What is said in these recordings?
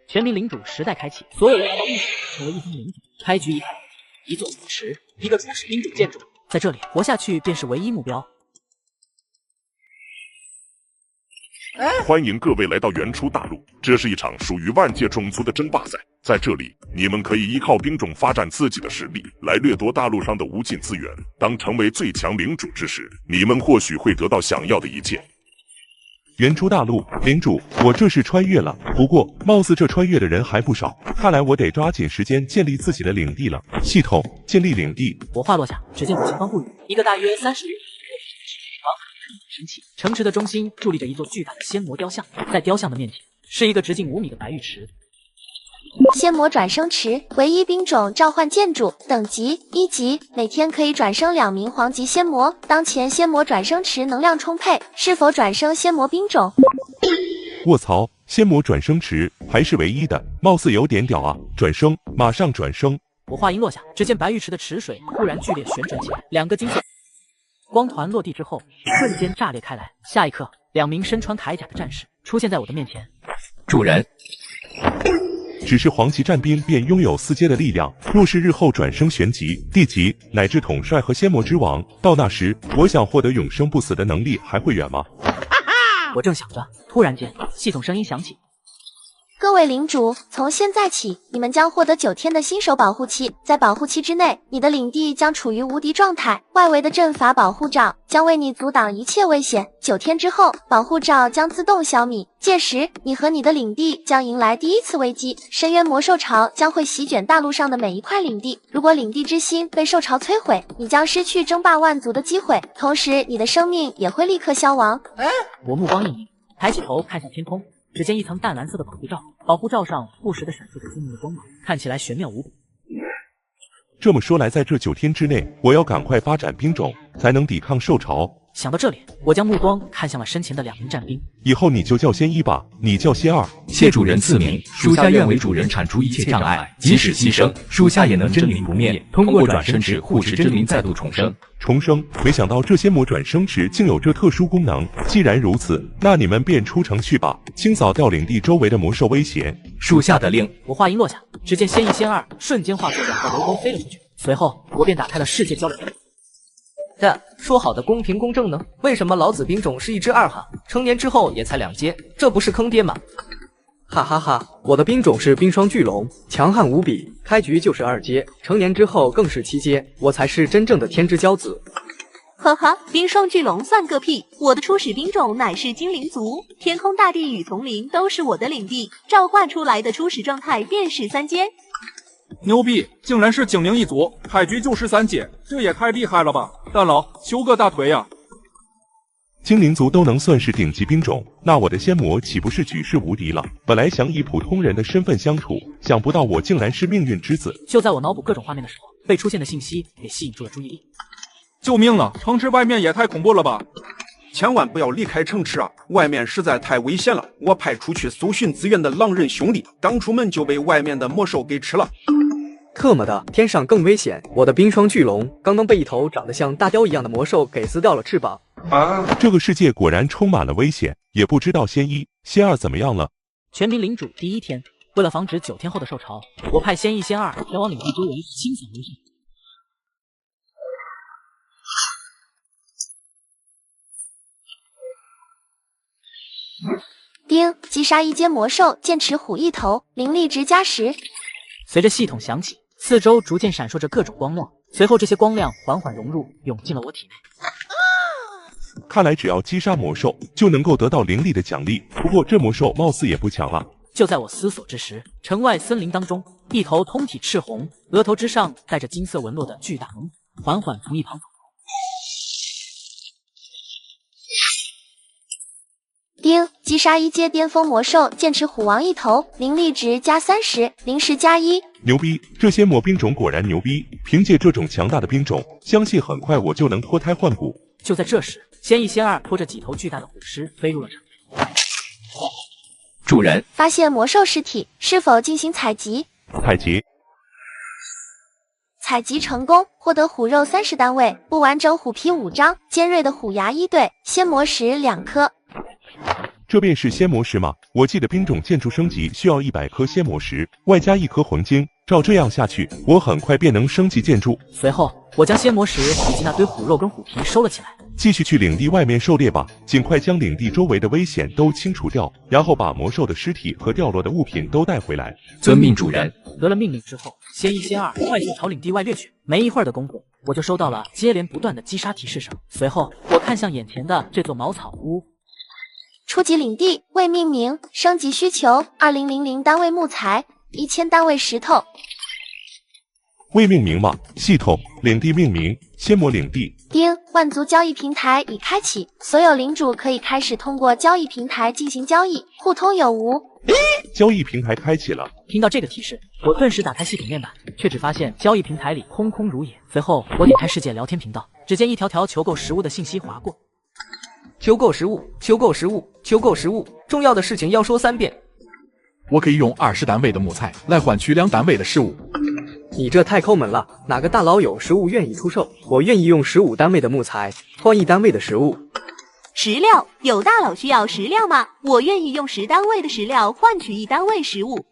全民领主时代开启，所有人来到异世成为一方领主。开局一看，一座古池，一个初始领主建筑，在这里活下去便是唯一目标。欢迎各位来到原初大陆，这是一场属于万界种族的争霸赛。在这里，你们可以依靠兵种发展自己的实力，来掠夺大陆上的无尽资源。当成为最强领主之时，你们或许会得到想要的一切。原初大陆领主，我这是穿越了，不过貌似这穿越的人还不少，看来我得抓紧时间建立自己的领地了。系统建立领地。我话落下，只见我前方不远，一个大约30余升起，城池的中心伫立着一座巨大的仙魔雕像，在雕像的面前是一个直径5米的白玉池。仙魔转生池，唯一兵种召唤建筑，等级1级，每天可以转生2名黄级仙魔。当前仙魔转生池能量充沛，是否转生仙魔兵种？卧槽，仙魔转生池还是唯一的，貌似有点屌啊！转生，马上转生！我话音落下，只见白玉池的池水忽然剧烈旋转起来，2个金色光团落地之后，瞬间炸裂开来。下一刻，2名身穿铠甲的战士出现在我的面前。主人，只是黄级战兵便拥有4阶的力量，若是日后转生玄级、地级乃至统帅和仙魔之王，到那时我想获得永生不死的能力还会远吗？我正想着，突然间系统声音响起。各位领主，从现在起，你们将获得9天的新手保护期。在保护期之内，你的领地将处于无敌状态，外围的阵法保护罩将为你阻挡一切危险。9天之后，保护罩将自动消弭，届时你和你的领地将迎来第一次危机。深渊魔兽潮将会席卷大陆上的每一块领地，如果领地之心被兽潮摧毁，你将失去争霸万族的机会，同时你的生命也会立刻消亡。我目光一凝，抬起头看向天空。只见一层淡蓝色的保护罩，保护罩上不时地闪烁着晶莹的光芒，看起来玄妙无比。这么说来，在这9天之内，我要赶快发展兵种，才能抵抗兽潮。想到这里，我将目光看向了身前的2名战兵。以后你就叫仙1吧，你叫仙2。谢主人赐名，属下愿为主人铲除一切障碍，即使牺牲，属下也能真灵不灭，通过转生池护持真灵再度重生。重生，没想到这仙魔转生池竟有这特殊功能。既然如此，那你们便出城去吧，清扫掉领地周围的魔兽威胁。属下的令。我话音落下，只见仙1、仙2瞬间化作2道流光飞了出去，随后我便打开了世界交流。但说好的公平公正呢？为什么老子兵种是一只2哈，成年之后也才2阶？这不是坑爹吗？哈哈哈！我的兵种是冰霜巨龙，强悍无比，开局就是2阶，成年之后更是7阶，我才是真正的天之骄子。呵呵，冰霜巨龙算个屁！我的初始兵种乃是精灵族，天空大地与丛林都是我的领地，召唤出来的初始状态便是3阶。牛逼，竟然是精灵一族，开局就13阶，这也太厉害了吧！大佬，求个大腿呀！精灵族都能算是顶级兵种，那我的仙魔岂不是举世无敌了？本来想以普通人的身份相处，想不到我竟然是命运之子。就在我脑补各种画面的时候，被出现的信息给吸引住了注意力。救命啊！城池外面也太恐怖了吧！千万不要离开城池啊！外面实在太危险了。我派出去搜寻资源的狼人兄弟，刚出门就被外面的魔兽给吃了。特么的，天上更危险！我的冰霜巨龙刚刚被一头长得像大雕一样的魔兽给撕掉了翅膀。这个世界果然充满了危险，也不知道仙1、仙2怎么样了。全民领主第1天，为了防止9天后的兽潮，我派仙1、仙2前往领地周围清扫危险。丁，击杀1阶魔兽，剑齿虎1头，灵力值加10。随着系统响起，四周逐渐闪烁着各种光亮，随后这些光亮缓缓融入，涌进了我体内。看来只要击杀魔兽，就能够得到灵力的奖励。不过这魔兽貌似也不强啊。就在我思索之时，城外森林当中，一头通体赤红、额头之上带着金色纹络的巨大猛虎缓缓从一旁走过。丁，击杀1阶巅峰魔兽，剑齿虎王1头，灵力值加30，灵石加1。牛逼，这些魔兵种果然牛逼！凭借这种强大的兵种，相信很快我就能脱胎换骨。就在这时，仙1、仙2拖着几头巨大的虎尸飞入了城。主人，发现魔兽尸体，是否进行采集？采集。采集成功，获得虎肉30单位，不完整虎皮5张，尖锐的虎牙1对，仙魔石2颗。这便是仙魔石吗？我记得兵种建筑升级需要100颗仙魔石，外加1颗黄金。照这样下去，我很快便能升级建筑。随后，我将仙魔石以及那堆虎肉跟虎皮收了起来，继续去领地外面狩猎吧，尽快将领地周围的危险都清除掉，然后把魔兽的尸体和掉落的物品都带回来。遵命，主人。得了命令之后，仙1、仙2快速朝领地外掠去。没一会儿的功夫，我就收到了接连不断的击杀提示声。随后，我看向眼前的这座茅草屋。初级领地未命名，升级需求2000单位木材，1000单位石头。未命名吗？系统领地命名，仙魔领地。丁，万族交易平台已开启，所有领主可以开始通过交易平台进行交易，互通有无。交易平台开启了。听到这个提示，我顿时打开系统面板，却只发现交易平台里空空如也。随后，我点开世界聊天频道，只见一条条求购食物的信息划过。求购食物，求购食物，求购食物，重要的事情要说3遍。我可以用20单位的木材来换取2单位的食物。你这太抠门了，哪个大佬有食物愿意出售？我愿意用15单位的木材换1单位的食物。食料，有大佬需要食料吗？我愿意用10单位的食料换取1单位食物。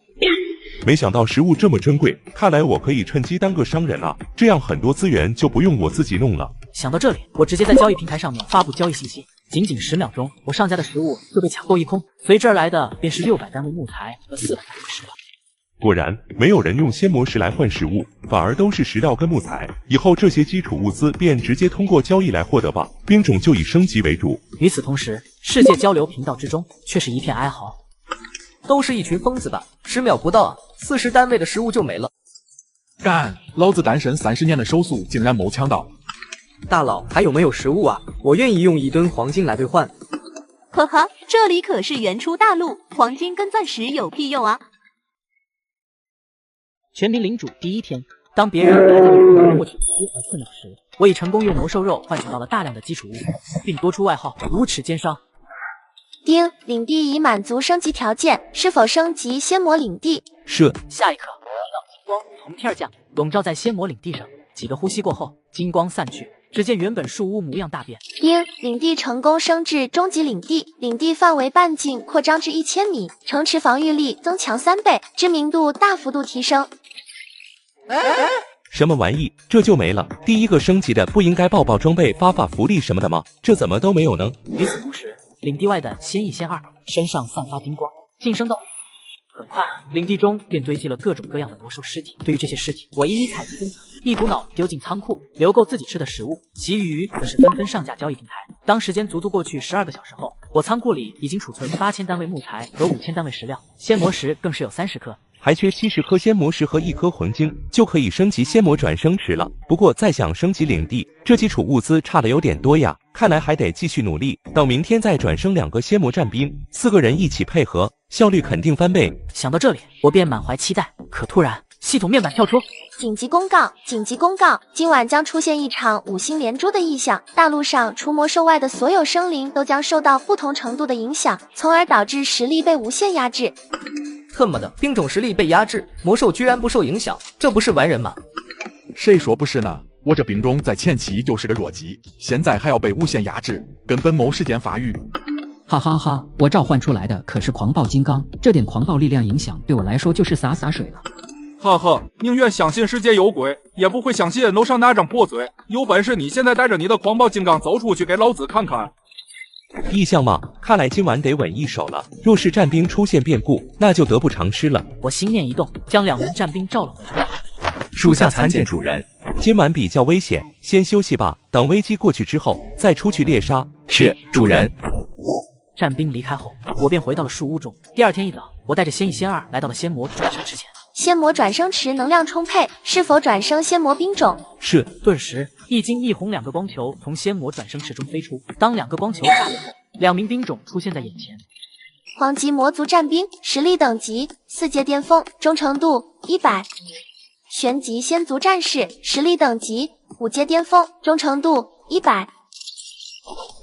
没想到食物这么珍贵，看来我可以趁机当个商人啊，这样很多资源就不用我自己弄了。想到这里，我直接在交易平台上面发布交易信息，仅仅10秒钟，我上家的食物就被抢购一空，随之而来的便是600单位木材和400单位石料。果然，没有人用仙魔石来换食物，反而都是石料跟木材。以后这些基础物资便直接通过交易来获得吧，兵种就以升级为主。与此同时，世界交流频道之中却是一片哀嚎。都是一群疯子吧！10秒不到啊，40单位的食物就没了。干！老子单身30年的手速竟然没抢到。大佬还有没有食物啊？我愿意用1吨黄金来兑换。呵呵，这里可是原初大陆，黄金跟钻石有屁用啊！全民领主第一天，当别人还在为获取资而困扰时，我已成功用魔兽肉换取到了大量的基础物品，并多出外号“无耻奸商”。丁，领地已满足升级条件，是否升级仙魔领地？是。下一刻，一道金光从天而降，笼罩在仙魔领地上。几个呼吸过后，金光散去，只见原本树屋模样大变。丁，领地成功升至中级领地，领地范围半径扩张至1000米，城池防御力增强3倍，知名度大幅度提升。什么玩意？这就没了？第一个升级的不应该爆装备、发福利什么的吗？这怎么都没有呢？与此同时，领地外的仙1、仙2身上散发金光，晋升到。很快，领地中便堆积了各种各样的魔兽尸体。对于这些尸体，我一一采集分层，一股脑丢进仓库，留够自己吃的食物，其余则是纷纷上架交易平台。当时间足足过去12个小时后，我仓库里已经储存8000单位木材和5000单位石料，仙魔石更是有30颗。还缺70颗仙魔石和1颗黄金，就可以升级仙魔转生池了。不过再想升级领地，这基础物资差的有点多呀，看来还得继续努力，等明天再转生2个仙魔战兵，4个人一起配合，效率肯定翻倍。想到这里，我便满怀期待。可突然，系统面板跳出紧急公告！紧急公告！今晚将出现一场5星连珠的异象，大陆上除魔兽外的所有生灵都将受到不同程度的影响，从而导致实力被无限压制。特么的，兵种实力被压制，魔兽居然不受影响，这不是完人吗？谁说不是呢？我这兵种在前期就是个弱鸡，现在还要被无限压制，根本没时间发育。哈哈哈！我召唤出来的可是狂暴金刚，这点狂暴力量影响对我来说就是洒水了。哈哈，宁愿相信世界有鬼，也不会相信楼上那张破嘴。有本事你现在带着你的狂暴金刚走出去给老子看看。异象吗？看来今晚得稳一手了。若是战兵出现变故，那就得不偿失了。我心念一动，将2名战兵召了回来。属下参见主人。今晚比较危险，先休息吧。等危机过去之后，再出去猎杀。是，主人。战兵离开后，我便回到了树屋中。第二天一早，我带着仙1、仙2来到了仙魔转生池前。仙魔转生池能量充沛，是否转生仙魔兵种？是。顿时，一金一红2个光球从仙魔转生池中飞出。当2个光球炸裂后，2名兵种出现在眼前。黄级魔族战兵，实力等级4阶巅峰，忠诚度100。玄级仙族战士，实力等级5阶巅峰，忠诚度100。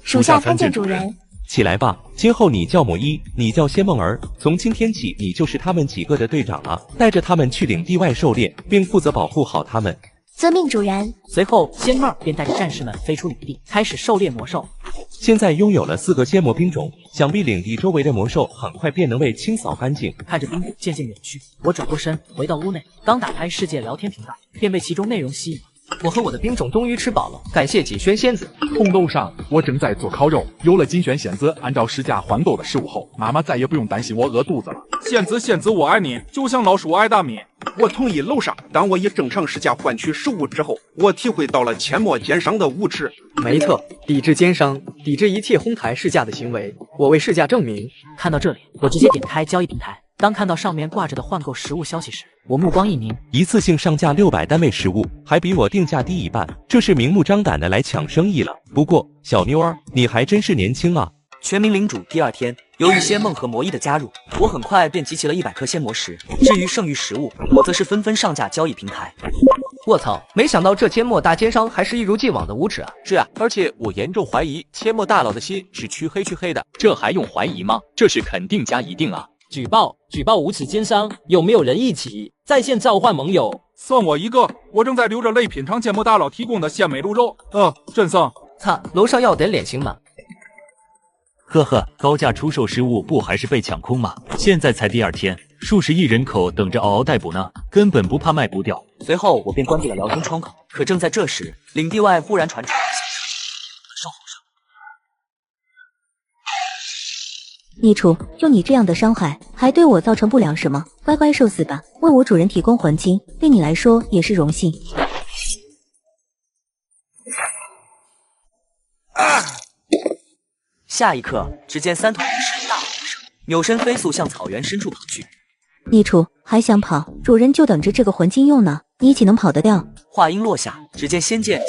属下参见主人。起来吧，今后你叫魔一，你叫仙梦儿，从今天起你就是他们几个的队长了，带着他们去领地外狩猎，并负责保护好他们。遵命主人。随后，仙妹儿便带着战士们飞出领地，开始狩猎魔兽。现在拥有了4个仙魔兵种，想必领地周围的魔兽很快便能被清扫干净。看着兵种渐渐远去，我转过身回到屋内，刚打开世界聊天频道，便被其中内容吸引。我和我的兵种终于吃饱了，感谢锦轩仙子。红豆上，我正在做烤肉。有了锦轩仙子按照市价还购的食物后，妈妈再也不用担心我饿肚子了。仙子，我爱你，就像老鼠爱大米。我同意楼上，当我以正常市价换取食物之后，我体会到了阡陌奸商的无耻。没错，抵制奸商，抵制一切哄抬市价的行为。我为市价证明。看到这里，我直接点开交易平台。当看到上面挂着的换购食物消息时，我目光一凝，一次性上架600单位食物，还比我定价低一半，这是明目张胆的来抢生意了。不过，小妞儿，你还真是年轻啊！全民领主第2天，由于仙梦和魔翼的加入，我很快便集齐了100颗仙魔石。至于剩余食物，我则是纷纷上架交易平台。卧槽，没想到这阡陌大奸商还是一如既往的无耻啊！是啊，而且我严重怀疑阡陌大佬的心是黢黑的。这还用怀疑吗？这是肯定加一定啊！举报无耻奸商！有没有人一起在线召唤盟友？算我一个，我正在流着泪品尝阡陌大佬提供的鲜美鹿肉。真香！擦，楼上要点脸行吗？呵呵，高价出售食物不还是被抢空吗？现在才第2天，数十亿人口等着嗷嗷待哺呢，根本不怕卖不掉。随后我便关闭了聊天窗口，可正在这时，领地外忽然传出兽吼声。孽畜，就你这样的伤害，还对我造成不了什么，乖乖受死吧！为我主人提供魂金，对你来说也是荣幸。下一刻，只见3头魔狮大吼一声，扭身飞速向草原深处跑去。孽畜，还想跑？主人就等着这个魂金用呢，你岂能跑得掉？话音落下，只见仙剑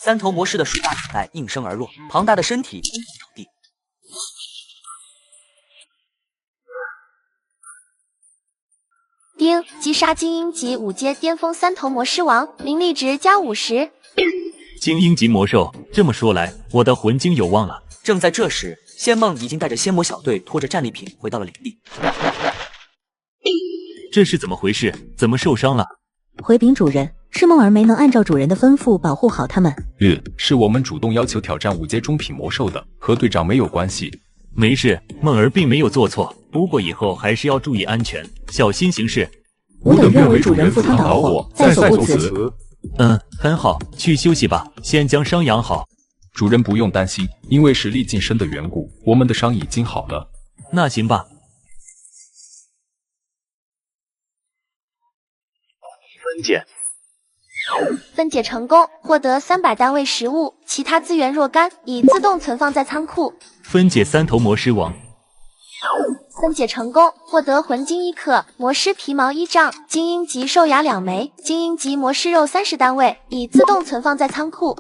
3头魔狮的水大脑袋应声而落，庞大的身体轰倒地。丁，击杀精英级5阶巅峰3头魔狮王，灵力值加50。精英级魔兽，这么说来，我的魂晶有望了。正在这时，仙梦已经带着仙魔小队拖着战利品回到了领地。这是怎么回事？怎么受伤了？回禀主人，是梦儿没能按照主人的吩咐保护好他们。是我们主动要求挑战5阶中品魔兽的，和队长没有关系。没事，梦儿并没有做错，不过以后还是要注意安全，小心行事。吾等愿为主人赴汤蹈火，在所不辞。很好，去休息吧，先将伤养好。主人不用担心，因为实力晋升的缘故，我们的伤已经好了。那行吧。分解。分解成功，获得300单位食物，其他资源若干已自动存放在仓库。分解3头魔狮王。分解成功，获得魂金1克，魔狮皮毛1丈，精英级兽牙2枚，精英级魔狮肉30单位，已自动存放在仓库。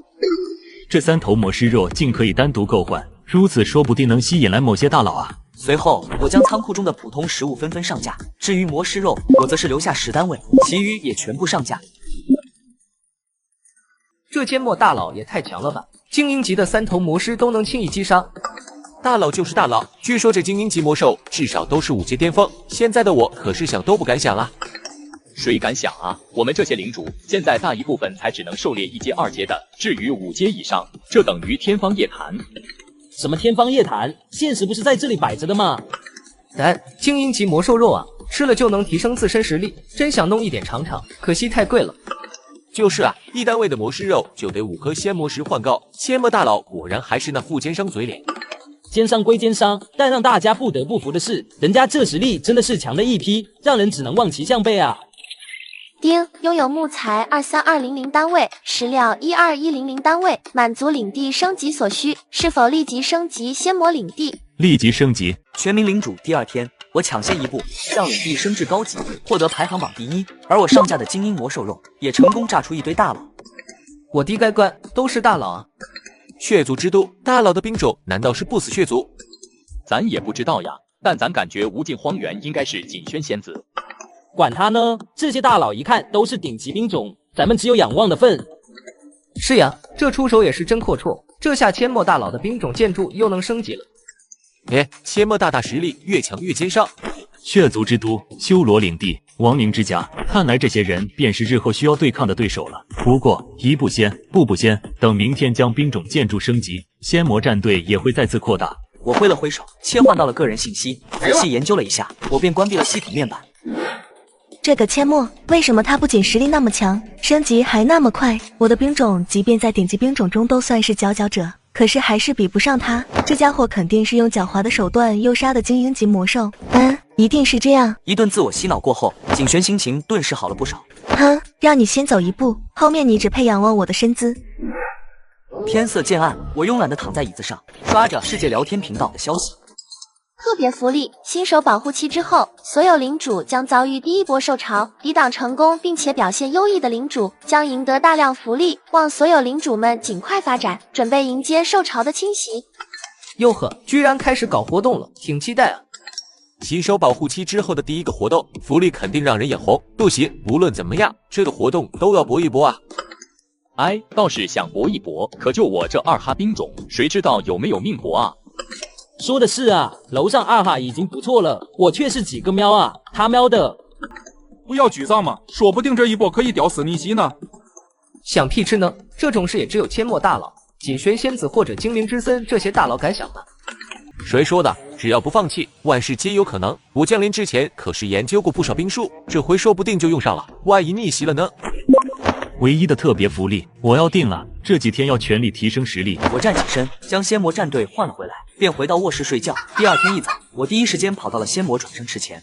这3头魔狮肉竟可以单独购换，如此说不定能吸引来某些大佬啊！随后，我将仓库中的普通食物纷纷上架，至于魔狮肉，我则是留下10单位，其余也全部上架。这缄默大佬也太强了吧！精英级的3头魔狮都能轻易击杀。大佬就是大佬，据说这精英级魔兽至少都是5阶巅峰，现在的我可是想都不敢想啊！谁敢想啊！我们这些领主现在大一部分才只能狩猎1阶2阶的，至于5阶以上，这等于天方夜谭。什么天方夜谭？现实不是在这里摆着的吗？精英级魔兽肉啊，吃了就能提升自身实力，真想弄一点尝尝，可惜太贵了。就是啊，1单位的魔狮肉就得5颗仙魔石换购。阡陌大佬果然还是那副奸商嘴脸。奸商归奸商，但让大家不得不服的是，人家这实力真的是强的一批，让人只能望其项背啊！丁，拥有木材23200单位，石料12100单位，满足领地升级所需，是否立即升级仙魔领地？立即升级。全民领主第2天，我抢先一步让领地升至高级，获得排行榜第1，而我上架的精英魔兽肉也成功炸出一堆大佬。我的该关都是大佬啊！血族之都，大佬的兵种难道是不死血族？咱也不知道呀，但咱感觉无尽荒原应该是锦轩仙子。管他呢，这些大佬一看都是顶级兵种，咱们只有仰望的份。是呀，这出手也是真阔绰，这下阡陌大佬的兵种建筑又能升级了。阡陌大大实力越强越奸商。血族之都修罗领地亡灵之家，看来这些人便是日后需要对抗的对手了。不过一步先，步步先，等明天将兵种建筑升级，仙魔战队也会再次扩大。我挥了挥手，切换到了个人信息，仔细研究了一下，我便关闭了系统面板。这个阡陌为什么他不仅实力那么强，升级还那么快？我的兵种即便在顶级兵种中都算是佼佼者，可是还是比不上他。这家伙肯定是用狡猾的手段诱杀的精英级魔兽。一定是这样。一顿自我洗脑过后，景璇心情顿时好了不少。哼，让你先走一步，后面你只配仰望我的身姿。天色渐暗，我慵懒地躺在椅子上，刷着世界聊天频道的消息。特别福利，新手保护期之后，所有领主将遭遇第一波受潮，抵挡成功并且表现优异的领主将赢得大量福利，望所有领主们尽快发展，准备迎接受潮的侵袭。哟呵，居然开始搞活动了，挺期待啊！新手保护期之后的第一个活动，福利肯定让人眼红。不行，无论怎么样，这个活动都要搏一搏啊！哎，倒是想搏一搏，可就我这2哈兵种，谁知道有没有命搏啊？说的是啊，楼上2哈已经不错了，我却是几个喵啊，他喵的！不要沮丧嘛，说不定这一波可以屌死逆袭呢。想屁吃呢？这种事也只有阡陌大佬、锦玄仙子或者精灵之森这些大佬敢想吧？谁说的？只要不放弃，万事皆有可能。我降临之前可是研究过不少兵术，这回说不定就用上了。万一逆袭了呢？唯一的特别福利我要定了，这几天要全力提升实力。我站起身，将仙魔战队换了回来，便回到卧室睡觉。第二天一早，我第一时间跑到了仙魔转生池前。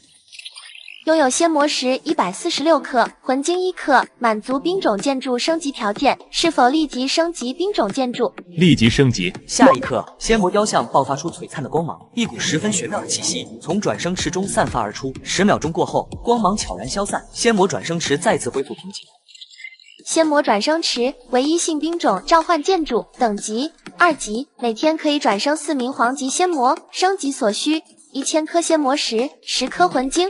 拥有仙魔石146克，魂晶1克，满足兵种建筑升级条件，是否立即升级兵种建筑？立即升级。下一刻，仙魔雕像爆发出璀璨的光芒，一股十分玄妙的气息从转生池中散发而出。10秒钟过后，光芒悄然消散，仙魔转生池再次恢复平静。仙魔转生池唯一性兵种召唤建筑，等级2级，每天可以转生4名黄级仙魔，升级所需1000颗仙魔石，10颗魂晶。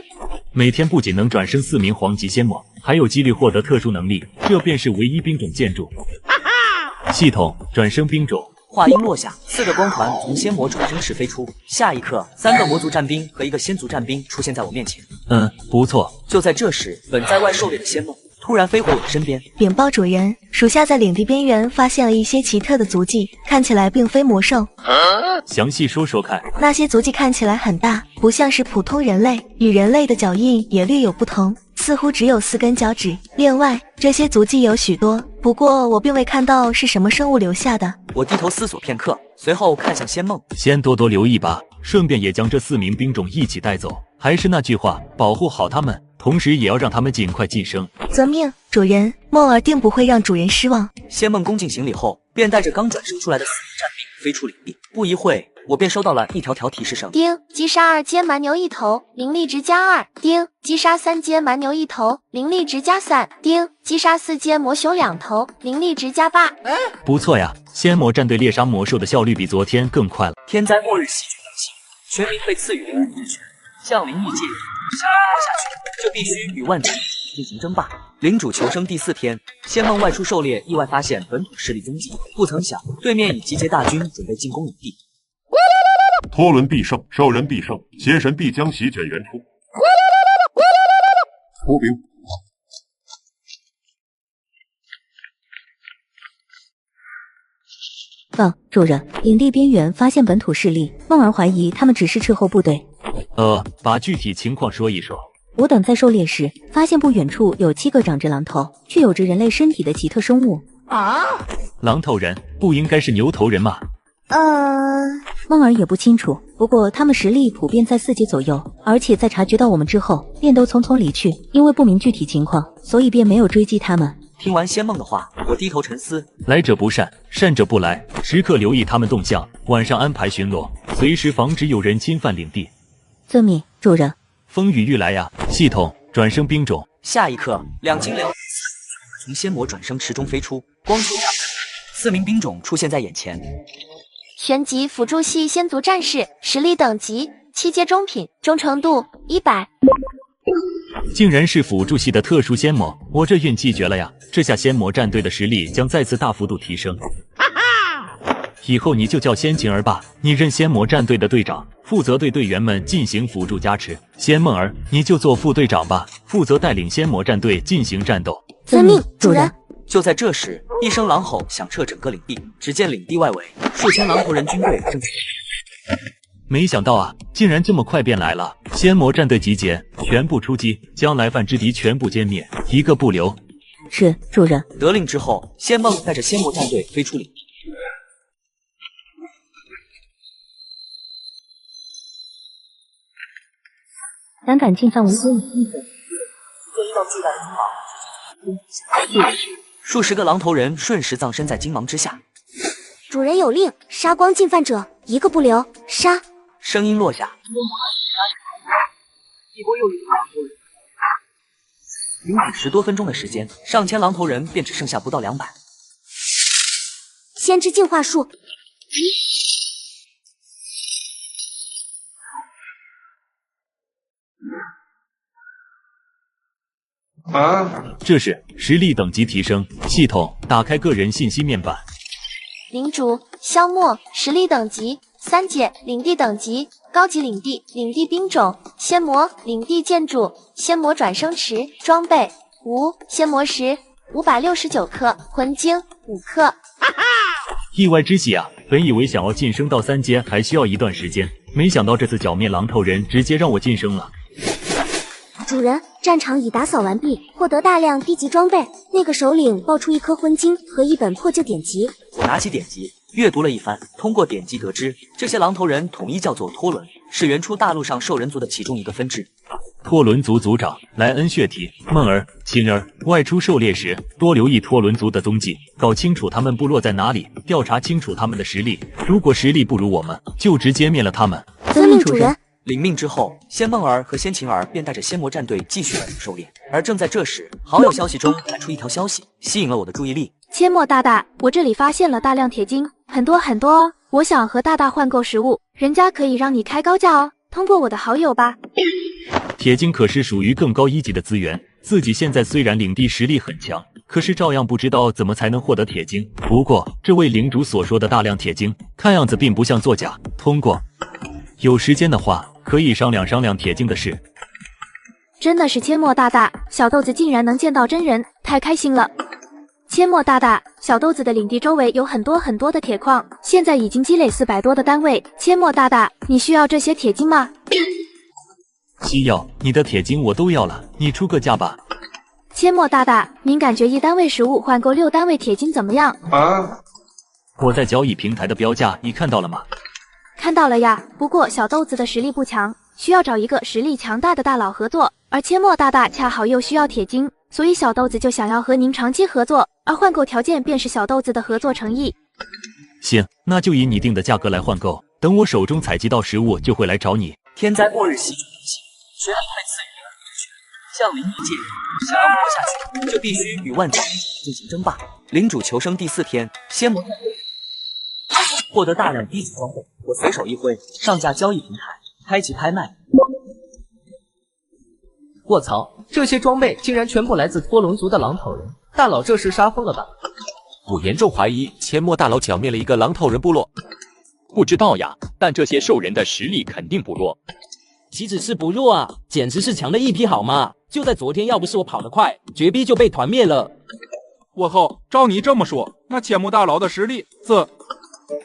每天不仅能转生4名黄级仙魔，还有几率获得特殊能力，这便是唯一兵种建筑。系统转生兵种。话音落下，4个光团从仙魔转生池飞出，下一刻，3个魔族战兵和1个仙族战兵出现在我面前。不错。就在这时，本在外狩猎的仙梦突然飞回我的身边。禀报主人，属下在领地边缘发现了一些奇特的足迹，看起来并非魔兽。详细说说看。那些足迹看起来很大，不像是普通人类，与人类的脚印也略有不同，似乎只有4根脚趾。另外，这些足迹有许多，不过我并未看到是什么生物留下的。我低头思索片刻，随后看向仙梦，先多多留意吧，顺便也将这4名兵种一起带走。还是那句话，保护好他们，同时也要让他们尽快晋升。遵命，主人。梦儿定不会让主人失望。仙梦恭敬行礼后，便带着刚转生出来的4名战兵飞出领地。不一会，我便收到了一条提示声：丁，击杀2阶蛮牛1头，灵力值+2。丁，击杀3阶蛮牛1头，灵力值+3。丁，击杀4阶魔熊2头，灵力值+8。不错呀，仙魔战队猎杀魔兽的效率比昨天更快了。天灾末日席卷而起，全民被赐予灵人之权，降临异界，想要活下去，就必须与万众进行争霸。领主求生第4天，仙梦外出狩猎，意外发现本土势力踪迹，不曾想对面已集结大军，准备进攻领地。托伦必胜，兽人必胜，邪神必将席卷原初。出兵。主人，领地边缘发现本土势力，梦儿怀疑他们只是斥候部队。把具体情况说一说。我等在狩猎时，发现不远处有7个长着狼头，却有着人类身体的奇特生物。狼头人不应该是牛头人吗？梦儿也不清楚，不过他们实力普遍在4级左右，而且在察觉到我们之后，便都匆匆离去。因为不明具体情况，所以便没有追击他们。听完仙梦的话，我低头沉思。来者不善，善者不来，时刻留意他们动向，晚上安排巡逻，随时防止有人侵犯领地。遵命，主人。风雨欲来呀！系统转生兵种。下一刻，2精灵从仙魔转生池中飞出，光束炸开，4名兵种出现在眼前。旋级辅助系仙族战士，实力等级7阶中品，忠诚度100。竟然是辅助系的特殊仙魔，我这运气绝了呀！这下仙魔战队的实力将再次大幅度提升。以后你就叫仙景儿吧，你任仙魔战队的队长，负责对队员们进行辅助加持。仙梦儿，你就做副队长吧，负责带领仙魔战队进行战斗。遵命，主人。就在这时，一声狼吼响彻整个领地，只见领地外围数千狼头人军队正。没想到啊，竟然这么快便来了！仙魔战队集结，全部出击，将来犯之敌全部歼灭，一个不留。是，主人。得令之后，仙梦带着仙魔战队飞出领地。胆敢进犯无辜的一道巨大的金芒，数十个狼头人瞬时葬身在金芒之下。主人有令，杀光进犯者，一个不留，杀！声音落下，一波又一波狼头人。仅10多分钟的时间，上千狼头人便只剩下不到200。先知进化术。这是实力等级提升系统，打开个人信息面板。领主萧默，实力等级3阶，领地等级高级领地，领地兵种仙魔，领地建筑仙魔转生池，装备无仙魔石569克，魂晶5克。意外之喜啊！本以为想要晋升到3阶还需要一段时间，没想到这次剿灭狼头人直接让我晋升了。主人，战场已打扫完毕，获得大量低级装备。那个首领爆出1颗魂晶和1本破旧典籍。我拿起典籍，阅读了一番，通过典籍得知，这些狼头人统一叫做托伦，是原初大陆上兽人族的其中一个分支。托伦族族长莱恩血体，梦儿、晴儿外出狩猎时多留意托伦族的踪迹，搞清楚他们部落在哪里，调查清楚他们的实力。如果实力不如我们，就直接灭了他们。遵命，主人。领命之后，仙梦儿和仙晴儿便带着仙魔战队继续外出狩猎。而正在这时，好友消息中弹出一条消息，吸引了我的注意力。阡陌大大，我这里发现了大量铁晶，很多很多哦。我想和大大换购食物，人家可以让你开高价哦。通过我的好友吧。铁晶可是属于更高一级的资源，自己现在虽然领地实力很强，可是照样不知道怎么才能获得铁晶。不过，这位领主所说的大量铁晶，看样子并不像作假。通过。有时间的话，可以商量商量铁晶的事。真的是阡陌大大，小豆子竟然能见到真人，太开心了！阡陌大大，小豆子的领地周围有很多很多的铁矿，现在已经积累400多的单位。阡陌大大，你需要这些铁晶吗？需要，你的铁晶我都要了，你出个价吧。阡陌大大，您感觉1单位食物换购6单位铁晶怎么样？我在交易平台的标价，你看到了吗？看到了呀，不过小豆子的实力不强，需要找一个实力强大的大佬合作，而阡陌大大恰好又需要铁晶，所以小豆子就想要和您长期合作，而换购条件便是小豆子的合作诚意。行，那就以你定的价格来换购，等我手中采集到食物就会来找你。天灾末日袭击，全民被赐予降临异界，想要活下去，就必须与万界进行争霸。领主求生第4天，仙魔战队获得大量低级装备，我随手一挥，上架交易平台，开启拍卖。卧槽，这些装备竟然全部来自托伦族的狼头人，大佬这是杀疯了吧？我严重怀疑阡陌大佬剿灭了一个狼头人部落。不知道呀，但这些兽人的实力肯定不弱。岂止是不弱啊，简直是强的一批好吗？就在昨天，要不是我跑得快，绝逼就被团灭了。我后，照你这么说，那阡陌大佬的实力，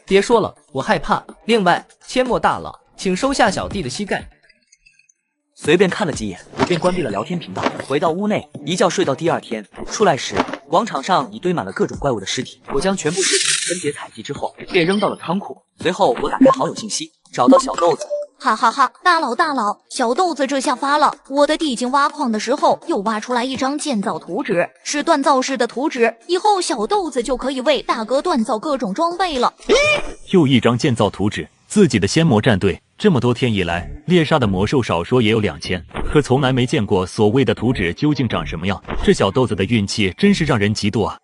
别说了，我害怕。另外，阡陌大佬，请收下小弟的膝盖。随便看了几眼，我便关闭了聊天频道，回到屋内，一觉睡到第2天。出来时，广场上已堆满了各种怪物的尸体。我将全部尸体分别采集之后，便扔到了仓库。随后，我打开好友信息，找到小豆子。哈哈哈，大佬，小豆子这下发了！我的地精挖矿的时候，又挖出来一张建造图纸，是锻造式的图纸，以后小豆子就可以为大哥锻造各种装备了。又一张建造图纸，自己的仙魔战队这么多天以来，猎杀的魔兽少说也有2000，可从来没见过所谓的图纸究竟长什么样。这小豆子的运气真是让人嫉妒啊！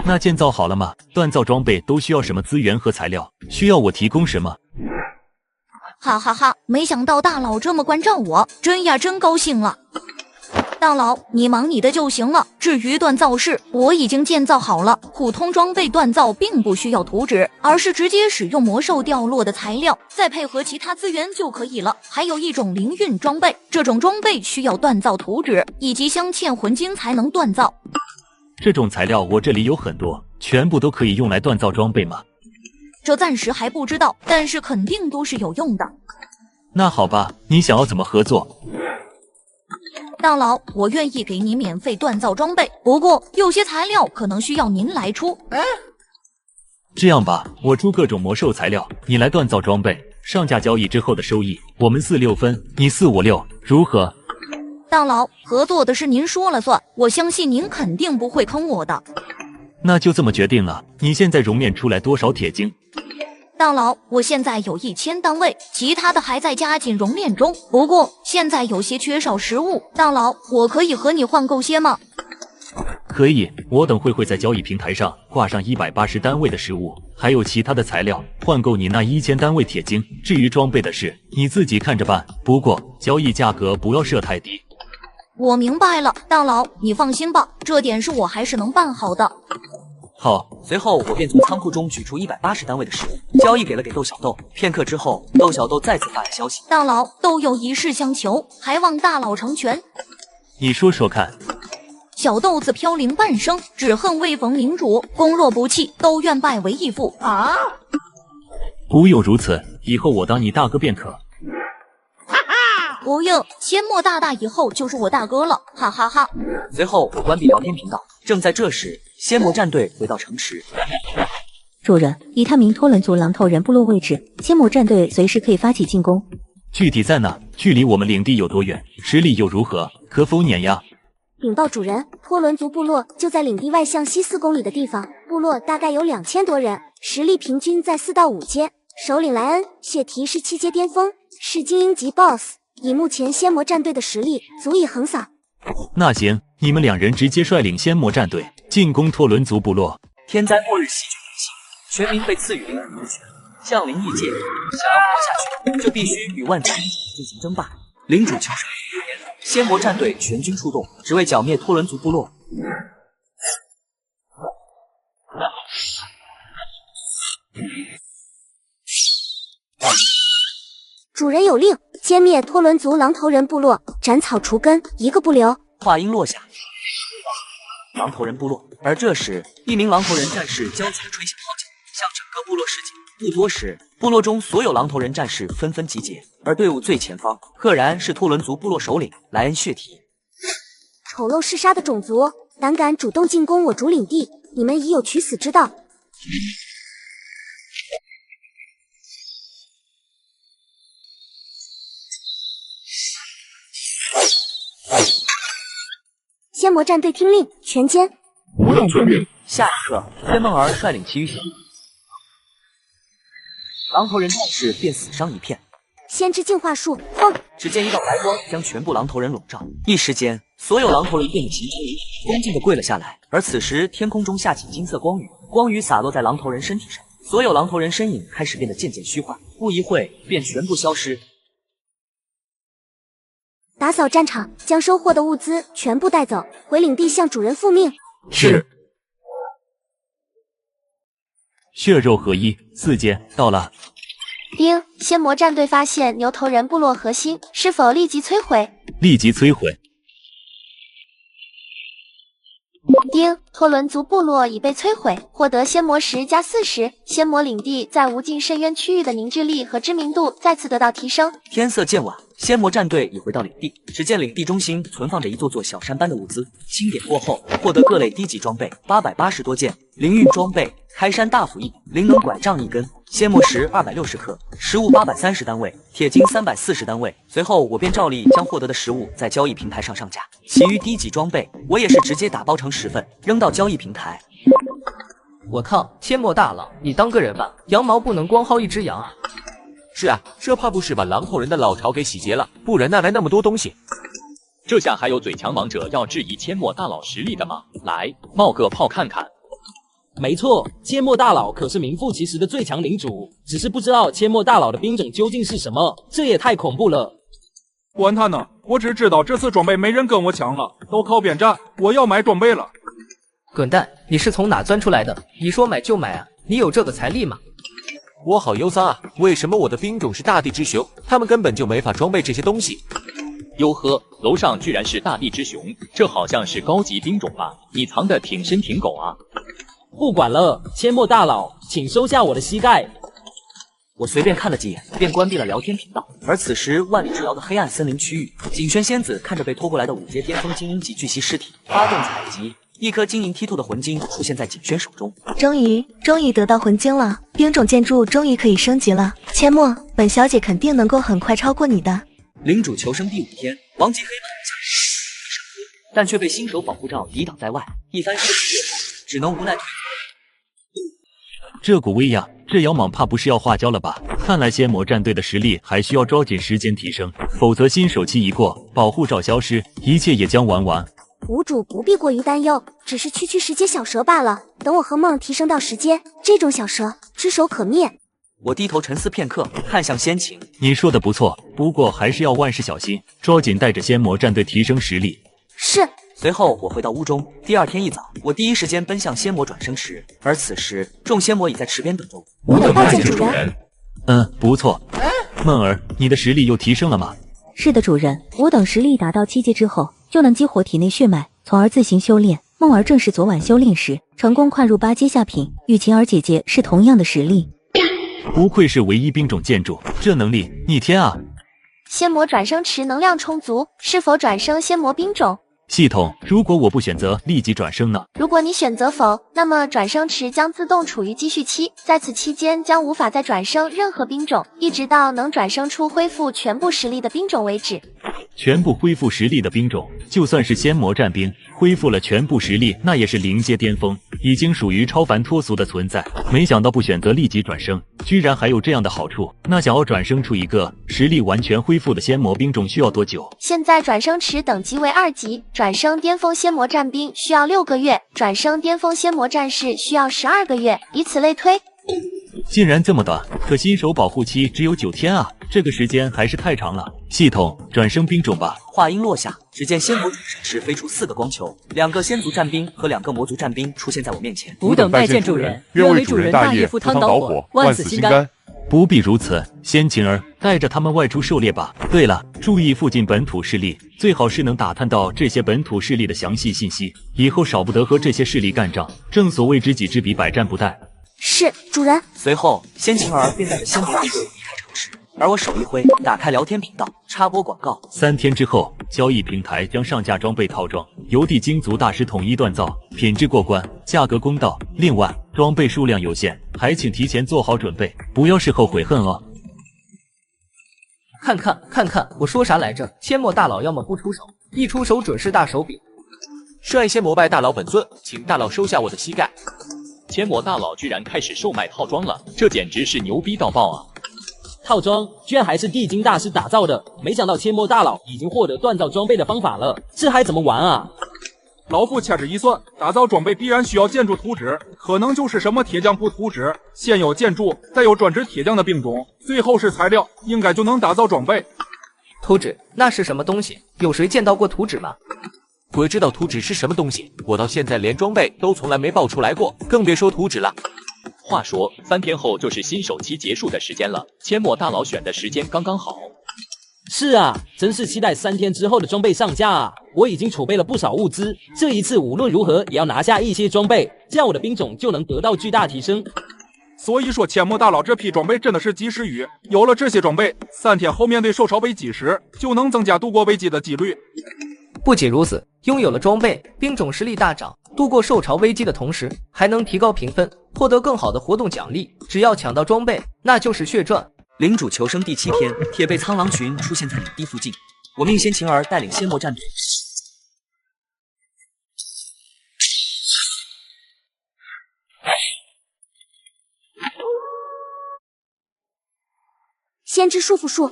那建造好了吗？锻造装备都需要什么资源和材料？需要我提供什么？哈哈哈，没想到大佬这么关照我，真高兴了。大佬，你忙你的就行了。至于锻造室，我已经建造好了。普通装备锻造并不需要图纸，而是直接使用魔兽掉落的材料，再配合其他资源就可以了。还有一种灵运装备，这种装备需要锻造图纸以及镶嵌魂晶才能锻造。这种材料我这里有很多，全部都可以用来锻造装备吗？这暂时还不知道，但是肯定都是有用的。那好吧，你想要怎么合作？大佬，我愿意给你免费锻造装备，不过有些材料可能需要您来出。这样吧，我出各种魔兽材料，你来锻造装备，上架交易之后的收益，我们4-6分，你4-5-6，如何？大佬，合作的是您说了算，我相信您肯定不会坑我的。那就这么决定了。你现在熔炼出来多少铁晶？大佬，我现在有1000单位，其他的还在加紧熔炼中。不过现在有些缺少食物，大佬，我可以和你换购些吗？可以，我等会在交易平台上挂上180单位的食物，还有其他的材料，换购你那1000单位铁晶。至于装备的事，你自己看着办。不过交易价格不要设太低。我明白了，大佬，你放心吧，这点是我还是能办好的。好，随后我便从仓库中取出180单位的食物，交易给豆小豆。片刻之后，豆小豆再次发来消息：大佬，豆有一事相求，还望大佬成全。你说说看。小豆子飘零半生，只恨未逢领主，攻若不弃，都愿拜为义父啊！不用如此，以后我当你大哥便可。不用，阡陌大大以后就是我大哥了，哈哈哈。随后我关闭聊天频道。正在这时，仙魔战队回到城池。主人，以探明托伦族狼头人部落位置，仙魔战队随时可以发起进攻。具体在哪？距离我们领地有多远？实力又如何？可否碾压？禀报主人，托伦族部落就在领地外向西4公里的地方，部落大概有2000多人，实力平均在4到5阶。首领莱恩、血提是7阶巅峰，是精英级 BOSS。以目前仙魔战队的实力，足以横扫。那行，你们2人直接率领仙魔战队进攻托伦族部落。天灾末日席卷人心，全民被赐予灵体之权，降临异界。想要活下去，就必须与万族进行争霸。领主求生，仙魔战队全军出动，只为剿灭托伦族部落。主人有令，歼灭托伦族狼头人部落，斩草除根，一个不留。话音落下，狼头人部落。而这时，一名狼头人战士焦急地吹响号角，向整个部落示警。不多时，部落中所有狼头人战士纷纷集结，而队伍最前方，赫然是托伦族部落首领莱恩血提。丑陋嗜杀的种族，胆敢主动进攻我主领地，你们已有取死之道。仙魔战队听令，全歼！我等遵命。下一刻，薛梦儿率领其余小狼头人战士便死伤一片。先知净化术，轰！只见一道白光将全部狼头人笼罩，一时间，所有狼头人便已形成一体，恭敬地跪了下来。而此时，天空中下起金色光雨，光雨洒落在狼头人身体上，所有狼头人身影开始变得渐渐虚化，不一会便全部消失。打扫战场，将收获的物资全部带走，回领地向主人复命。是。血肉合一，4阶到了。丁，仙魔战队发现牛头人部落核心，是否立即摧毁？立即摧毁。丁，托伦族部落已被摧毁，获得仙魔石+40，仙魔领地在无尽深渊区域的凝聚力和知名度再次得到提升。天色渐晚，仙魔战队已回到领地，只见领地中心存放着一座座小山般的物资，清点过后，获得各类低级装备880多件，灵运装备开山大斧1把，灵能拐杖1根，仙魔石260克，食物830单位，铁晶340单位。随后我便照例将获得的食物在交易平台上上架，其余低级装备我也是直接打包成10份，扔到交易平台。我靠，阡陌大佬，你当个人吧，羊毛不能光薅一只羊啊！是啊，这怕不是把狼头人的老巢给洗劫了，不然哪来那么多东西？这下还有最强王者要质疑阡陌大佬实力的吗？来，冒个泡看看。没错，阡陌大佬可是名副其实的最强领主，只是不知道阡陌大佬的兵种究竟是什么，这也太恐怖了。管他呢，我只知道这次装备没人跟我抢了，都靠边站，我要买装备了。滚蛋！你是从哪钻出来的？你说买就买啊？你有这个财力吗？我好忧伤啊！为什么我的兵种是大地之熊，他们根本就没法装备这些东西？哟呵，楼上居然是大地之熊，这好像是高级兵种吧？你藏得挺深挺狗啊！不管了，阡陌大佬，请收下我的膝盖。我随便看了几眼，便关闭了聊天频道。而此时，万里之遥的黑暗森林区域，景轩仙子看着被拖过来的5阶巅峰精英级巨蜥尸体，发动采集。一颗晶莹剔透的魂晶出现在景轩手中。终于得到魂晶了，兵种建筑终于可以升级了。阡陌，本小姐肯定能够很快超过你的。领主求生第5天，王级黑袍下但却被新手保护罩抵挡在外。一番试试后，只能无奈退出。这股威呀，这姚莽怕不是要化胶了吧？看来仙魔战队的实力还需要抓紧时间提升，否则新手期一过，保护罩消失，一切也将完。无主不必过于担忧，只是区石阶小蛇罢了。等我和梦提升到10阶，这种小蛇只手可灭。我低头沉思片刻，看向仙晴。你说的不错，不过还是要万事小心，抓紧带着仙魔战队提升实力。是。随后我回到屋中。第2天一早，我第一时间奔向仙魔转生池，而此时众仙魔已在池边等着我。我等拜见主人。不错。梦儿，你的实力又提升了吗？是的，主人，我等实力达到7阶之后，就能激活体内血脉，从而自行修炼。梦儿正是昨晚修炼时成功跨入8阶下品，与晴儿姐姐是同样的实力。不愧是唯一兵种建筑，这能力逆天啊！仙魔转生池能量充足，是否转生仙魔兵种？系统，如果我不选择立即转生呢？如果你选择否，那么转生池将自动处于积蓄期，在此期间将无法再转生任何兵种，一直到能转生出恢复全部实力的兵种为止。全部恢复实力的兵种，就算是仙魔战兵，恢复了全部实力，那也是0阶巅峰，已经属于超凡脱俗的存在。没想到不选择立即转生，居然还有这样的好处。那想要转生出一个实力完全恢复的仙魔兵种需要多久？现在转生池等级为2级，转生巅峰仙魔战兵需要6个月，转生巅峰仙魔战士需要12个月，以此类推。竟然这么短，可新手保护期只有9天啊，这个时间还是太长了。系统，转生兵种吧。话音落下，只见仙魔转生池飞出4个光球，2个仙族战兵和2个魔族战兵出现在我面前。吾等拜见主人，愿为主人大业赴汤蹈火，万死心甘。不必如此，先晴儿带着他们外出狩猎吧。对了，注意附近本土势力，最好是能打探到这些本土势力的详细信息，以后少不得和这些势力干仗。正所谓知己知彼，百战不殆。是，主人。随后，仙晴儿便带着仙魔兵队离开城池，而我手一挥，打开聊天频道，插播广告。3天之后，交易平台将上架装备套装，由地精族大师统一锻造，品质过关，价格公道。另外，装备数量有限，还请提前做好准备，不要事后悔恨哦。看看，我说啥来着？阡陌大佬要么不出手，一出手准是大手笔。率先膜拜大佬本尊，请大佬收下我的膝盖。阡陌大佬居然开始售卖套装了，这简直是牛逼到爆啊！套装居然还是地精大师打造的，没想到阡陌大佬已经获得锻造装备的方法了，这还怎么玩啊？老夫掐指一算，打造装备必然需要建筑图纸，可能就是什么铁匠铺图纸，先有建筑，再有专职铁匠的兵种，最后是材料，应该就能打造装备。图纸那是什么东西？有谁见到过图纸吗？鬼知道图纸是什么东西，我到现在连装备都从来没爆出来过，更别说图纸了。话说3天后就是新手期结束的时间了，阡陌大佬选的时间刚刚好。是啊，真是期待3天之后的装备上架啊！我已经储备了不少物资，这一次无论如何也要拿下一些装备，这样我的兵种就能得到巨大提升。所以说阡陌大佬这批装备真的是及时雨，有了这些装备，3天后面对受潮危机时就能增加度过危机的几率。不仅如此，拥有了装备，兵种实力大涨，度过受潮危机的同时，还能提高评分，获得更好的活动奖励。只要抢到装备，那就是血赚。领主求生第7天，铁背苍狼群出现在领地附近，我命仙晴儿带领仙魔战队。先知束缚术。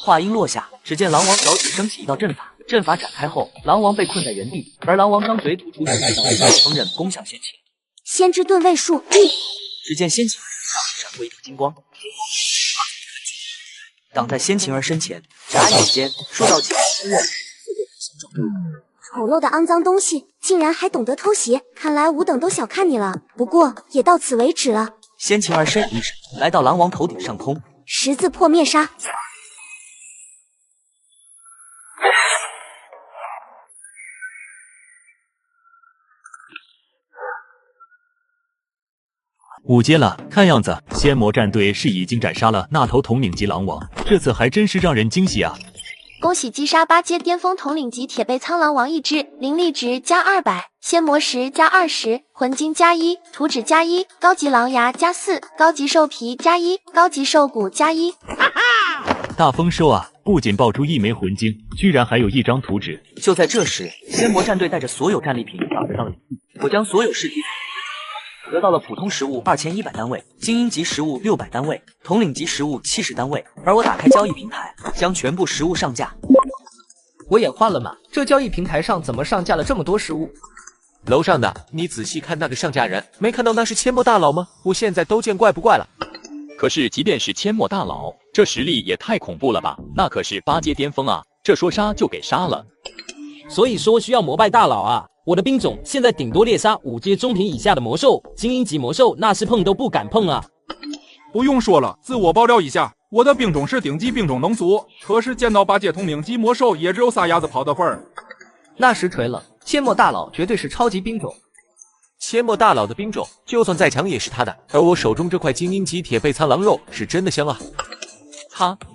话音落下，只见狼王脚趾升起一道阵法，阵法展开后，狼王被困在原地，而狼王张嘴吐出10道锋刃攻向仙晴。先知遁位术。只见仙晴儿闪过一道金光，挡在仙晴儿身前，眨眼间数道剑丑陋的肮脏东西，竟然还懂得偷袭，看来5等都小看你了。不过也到此为止了。先秦而身一闪，来到狼王头顶上空，十字破灭杀。5阶了，看样子仙魔战队是已经斩杀了那头统领级狼王，这次还真是让人惊喜啊！恭喜击杀8阶巅峰统领级铁背苍狼王一只，灵力值加200，仙魔石加20，魂金加1，图纸加1，高级狼牙加4，高级兽皮加1，高级兽骨加1。大丰收啊！不仅爆出1枚魂晶，居然还有1张图纸。就在这时，仙魔战队带着所有战利品打回到领地，我将所有尸体得到了普通食物2100单位，精英级食物600单位，统领级食物70单位。而我打开交易平台，将全部食物上架。我眼花了嘛！这交易平台上怎么上架了这么多食物？楼上的，你仔细看那个上架人，没看到那是阡陌大佬吗？我现在都见怪不怪了。可是即便是阡陌大佬，这实力也太恐怖了吧？那可是8阶巅峰啊！这说杀就给杀了。所以说需要膜拜大佬啊！我的兵种现在顶多猎杀5阶中品以下的魔兽，精英级魔兽那是碰都不敢碰啊！不用说了，自我爆料一下，我的兵种是顶级兵种能族，可是见到8阶统领级魔兽也只有撒丫子跑的份儿。那实锤了，阡陌大佬绝对是超级兵种。阡陌大佬的兵种，就算再强也是他的，而我手中这块精英级铁背苍狼肉是真的香啊！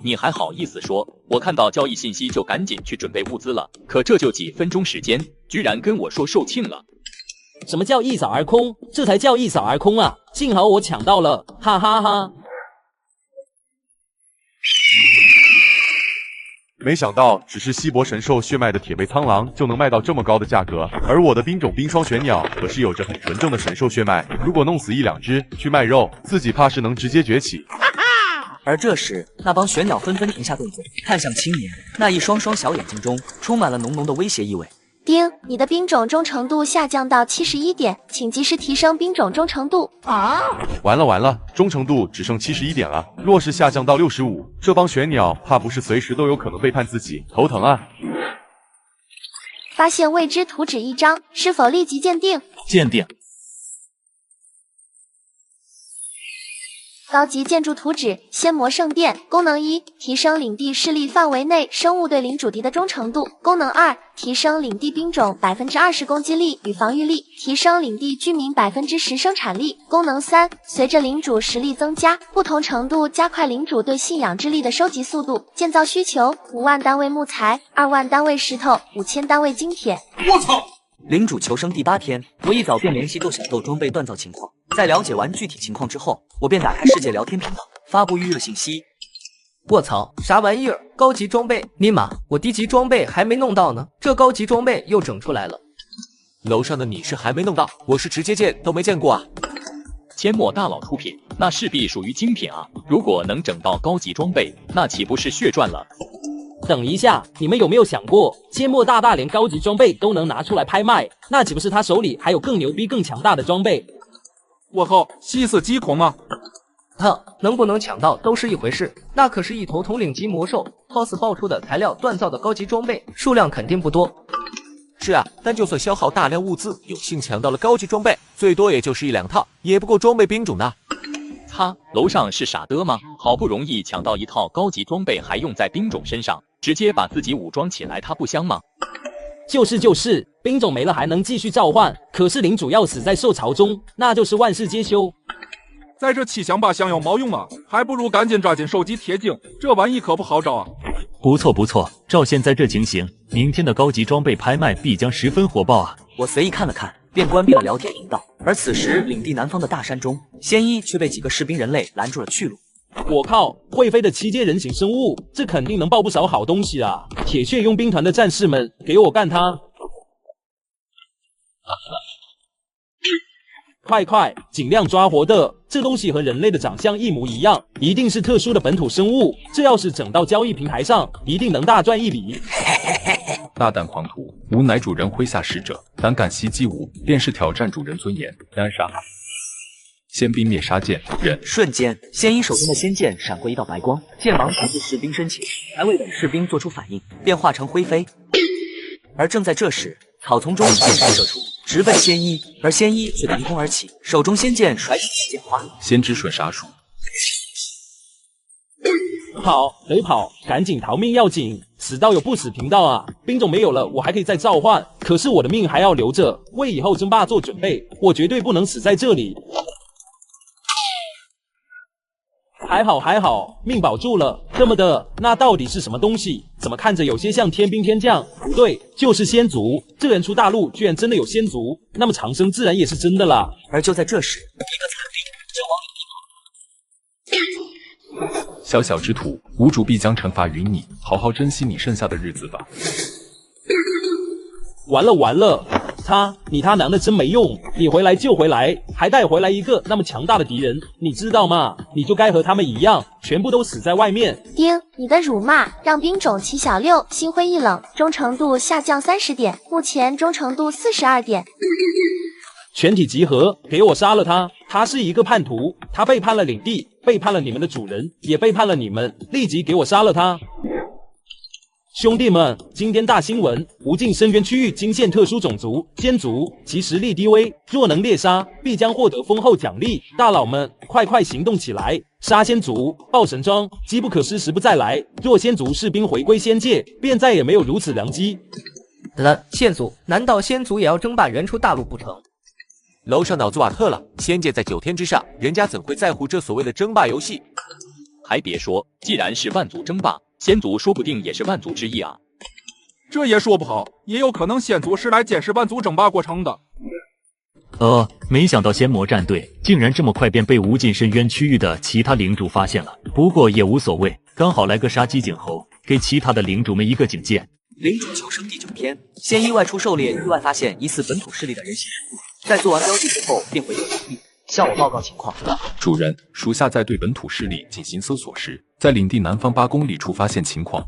你还好意思说？我看到交易信息就赶紧去准备物资了，可这就几分钟时间，居然跟我说售罄了。什么叫一扫而空？这才叫一扫而空啊！幸好我抢到了，哈哈哈！没想到只是稀薄神兽血脉的铁背苍狼就能卖到这么高的价格，而我的兵种冰霜玄鸟可是有着很纯正的神兽血脉，如果弄死1、2只去卖肉，自己怕是能直接崛起。而这时，那帮玄鸟纷纷停下动作，看向青年，那一双双小眼睛中充满了浓浓的威胁意味。丁，你的兵种忠诚度下降到71点，请及时提升兵种忠诚度。啊！完了，忠诚度只剩71点了，若是下降到65，这帮玄鸟怕不是随时都有可能背叛自己，头疼啊！发现未知图纸1张，是否立即鉴定？鉴定。高级建筑图纸仙魔圣殿，功能1，提升领地势力范围内生物对领主敌的忠诚度；功能2，提升领地兵种20%攻击力与防御力，提升领地居民10%生产力；功能3，随着领主实力增加，不同程度加快领主对信仰之力的收集速度。建造需求5万单位木材，2万单位石头，5000单位金铁。我操！领主求生第8天，我一早便联系斗小豆装备锻造情况。在了解完具体情况之后，我便打开世界聊天频道，发布预热信息。卧槽，啥玩意儿？高级装备？尼玛，我低级装备还没弄到呢，这高级装备又整出来了。楼上的你是还没弄到，我是直接见都没见过啊！阡陌大佬出品，那势必属于精品啊！如果能整到高级装备，那岂不是血赚了？等一下，你们有没有想过，阡陌大大连高级装备都能拿出来拍卖，那岂不是他手里还有更牛逼、更强大的装备？我靠，细思极恐啊！能不能抢到都是一回事，那可是一头统领级魔兽 ，cos 爆出的材料锻造的高级装备数量肯定不多。是啊，但就算消耗大量物资，有幸抢到了高级装备，最多也就是1、2套，也不够装备兵种的。楼上是傻的吗？好不容易抢到一套高级装备，还用在兵种身上，直接把自己武装起来，他不香吗？就是，兵种没了还能继续召唤，可是领主要死在兽巢中，那就是万事皆休。在这七想八想有毛用啊？还不如赶紧抓紧收集铁晶，这玩意可不好找啊！不错，照现在这情形，明天的高级装备拍卖必将十分火爆啊！我随意看了看，便关闭了聊天频道。而此时，领地南方的大山中，仙一却被几个士兵人类拦住了去路。我靠，会飞的7阶人形生物，这肯定能爆不少好东西啊！铁血佣兵团的战士们，给我干他！快，尽量抓活的！这东西和人类的长相一模一样，一定是特殊的本土生物。这要是整到交易平台上，一定能大赚一笔。大胆狂徒，吾乃主人麾下使者，胆敢袭击吾，便是挑战主人尊严，然杀！仙兵灭杀剑人。瞬间，仙医手中的仙剑闪过一道白光，剑芒直至士兵身前，还未等士兵做出反应，便化成灰飞。而正在这时，草丛中箭矢射出，直奔仙医，而仙医却腾空而起，手中仙剑甩起剑花。先知瞬杀术。跑，得跑，赶紧逃命要紧！死道友不死贫道啊！兵种没有了，我还可以再召唤，可是我的命还要留着，为以后争霸做准备。我绝对不能死在这里。还好，命保住了。这么的，那到底是什么东西？怎么看着有些像天兵天将？不对，就是仙族。这人出大陆，居然真的有仙族，那么长生自然也是真的啦。而就在这时，一个惨令就往里小小之徒，无主必将惩罚于你，好好珍惜你剩下的日子吧。完了，你他娘的真没用！你回来就回来，还带回来一个那么强大的敌人，你知道吗？你就该和他们一样，全部都死在外面。丁，你的辱骂让兵种齐小6心灰意冷，忠诚度下降30点，目前忠诚度42点。全体集合，给我杀了他！他是一个叛徒，他背叛了领地，背叛了你们的主人，也背叛了你们，立即给我杀了他！兄弟们，今天大新闻！无尽深渊区域惊现特殊种族仙族，其实力低微，若能猎杀，必将获得丰厚奖励。大佬们，快行动起来！杀仙族，爆神装，机不可失，时不再来。若仙族士兵回归仙界，便再也没有如此良机。县族，难道仙族也要争霸原初大陆不成？楼上脑子瓦特了，仙界在9天之上，人家怎会在乎这所谓的争霸游戏？还别说，既然是万族争霸，仙族说不定也是万族之一啊。这也说不好，也有可能仙族是来监视万族争霸过程的。没想到仙魔战队竟然这么快便被无尽深渊区域的其他领主发现了，不过也无所谓，刚好来个杀鸡儆猴，给其他的领主们一个警戒。领主求生第9天，仙医外出狩猎，意外发现疑似本土势力的人形人物，在做完标记之后便回归领地，向我报告情况。主人，属下在对本土势力进行搜索时，在领地南方8公里处发现情况。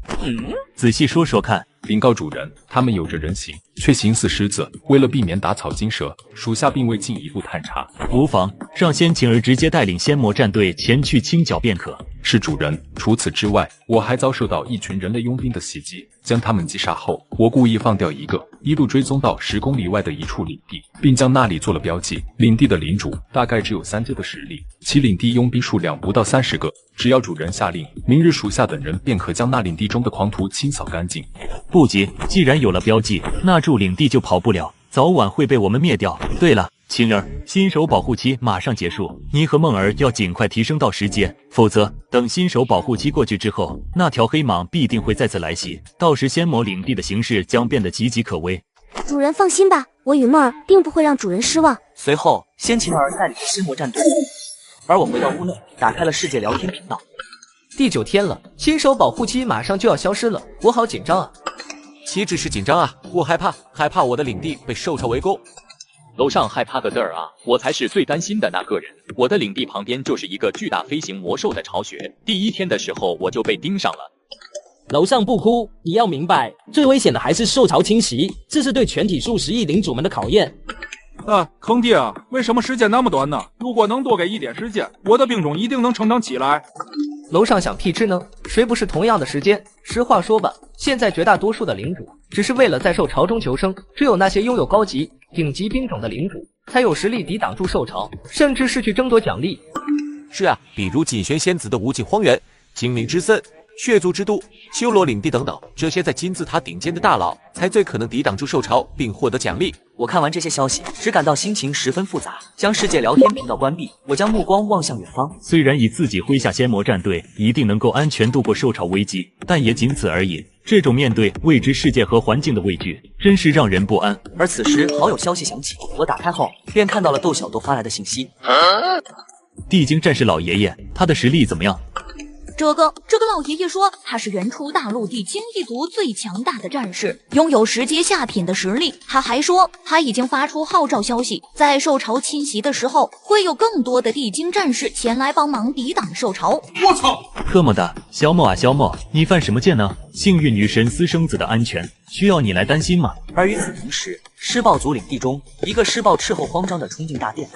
仔细说说看。禀告主人，他们有着人形，却形似狮子。为了避免打草惊蛇，属下并未进一步探查。无妨，让仙晴儿直接带领仙魔战队前去清剿便可。是主人。除此之外，我还遭受到一群人类佣兵的袭击，将他们击杀后，我故意放掉一个，一路追踪到10公里外的一处领地，并将那里做了标记。领地的领主大概只有3阶的实力，其领地佣兵数量不到30个。只要主人下令，明日属下等人便可将那领地中的狂徒清扫干净。不急，既然有了标记，那驻领地就跑不了，早晚会被我们灭掉。对了，晴儿，新手保护期马上结束，你和梦儿要尽快提升到10阶，否则等新手保护期过去之后，那条黑蟒必定会再次来袭，到时仙魔领地的形势将变得岌岌可危。主人放心吧，我与梦儿定不会让主人失望。随后，仙晴儿带领仙魔战队，而我回到屋内，打开了世界聊天频道。第9天了，新手保护期马上就要消失了，我好紧张啊！岂止是紧张啊，我害怕我的领地被兽潮围攻。楼上害怕个嘚儿啊！我才是最担心的那个人。我的领地旁边就是一个巨大飞行魔兽的巢穴，第1天的时候我就被盯上了。楼上不哭，你要明白，最危险的还是兽潮侵袭，这是对全体数10亿领主们的考验。坑爹啊！为什么时间那么短呢？如果能多给一点时间，我的兵种一定能成长起来。楼上想屁吃呢？谁不是同样的时间？实话说吧，现在绝大多数的领主只是为了在兽潮中求生，只有那些拥有高级、顶级兵种的领主才有实力抵挡住兽潮，甚至是去争夺奖励。是啊，比如锦玄仙子的无尽荒原、精灵之森、血族之都、修罗领地等等，这些在金字塔顶尖的大佬才最可能抵挡住兽潮并获得奖励。我看完这些消息，只感到心情十分复杂。将世界聊天频道关闭，我将目光望向远方。虽然以自己麾下仙魔战队一定能够安全度过兽潮危机，但也仅此而已。这种面对未知世界和环境的畏惧，真是让人不安。而此时，好友消息响起，我打开后便看到了窦小豆发来的信息。地精战士老爷爷，他的实力怎么样？这个老爷爷说他是原初大陆地精一族最强大的战士，拥有10阶下品的实力。他还说他已经发出号召消息，在兽潮侵袭的时候，会有更多的地精战士前来帮忙抵挡兽潮。我操！特么的，萧默啊萧默，你犯什么贱呢？幸运女神私生子的安全需要你来担心吗？而与此同时，施暴族领地中，一个施暴斥候慌张地冲进大殿。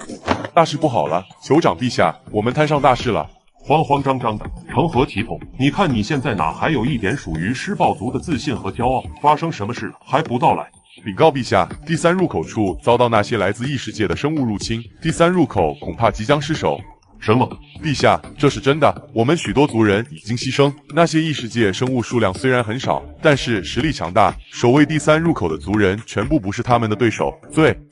大事不好了，酋长陛下，我们摊上大事了！慌慌张张的，成何体统？你看你现在哪还有一点属于施暴族的自信和骄傲？发生什么事了？还不到来？禀告陛下，第3入口处遭到那些来自异世界的生物入侵，第3入口恐怕即将失守。什么？陛下，这是真的，我们许多族人已经牺牲。那些异世界生物数量虽然很少，但是实力强大，守卫第3入口的族人全部不是他们的对手。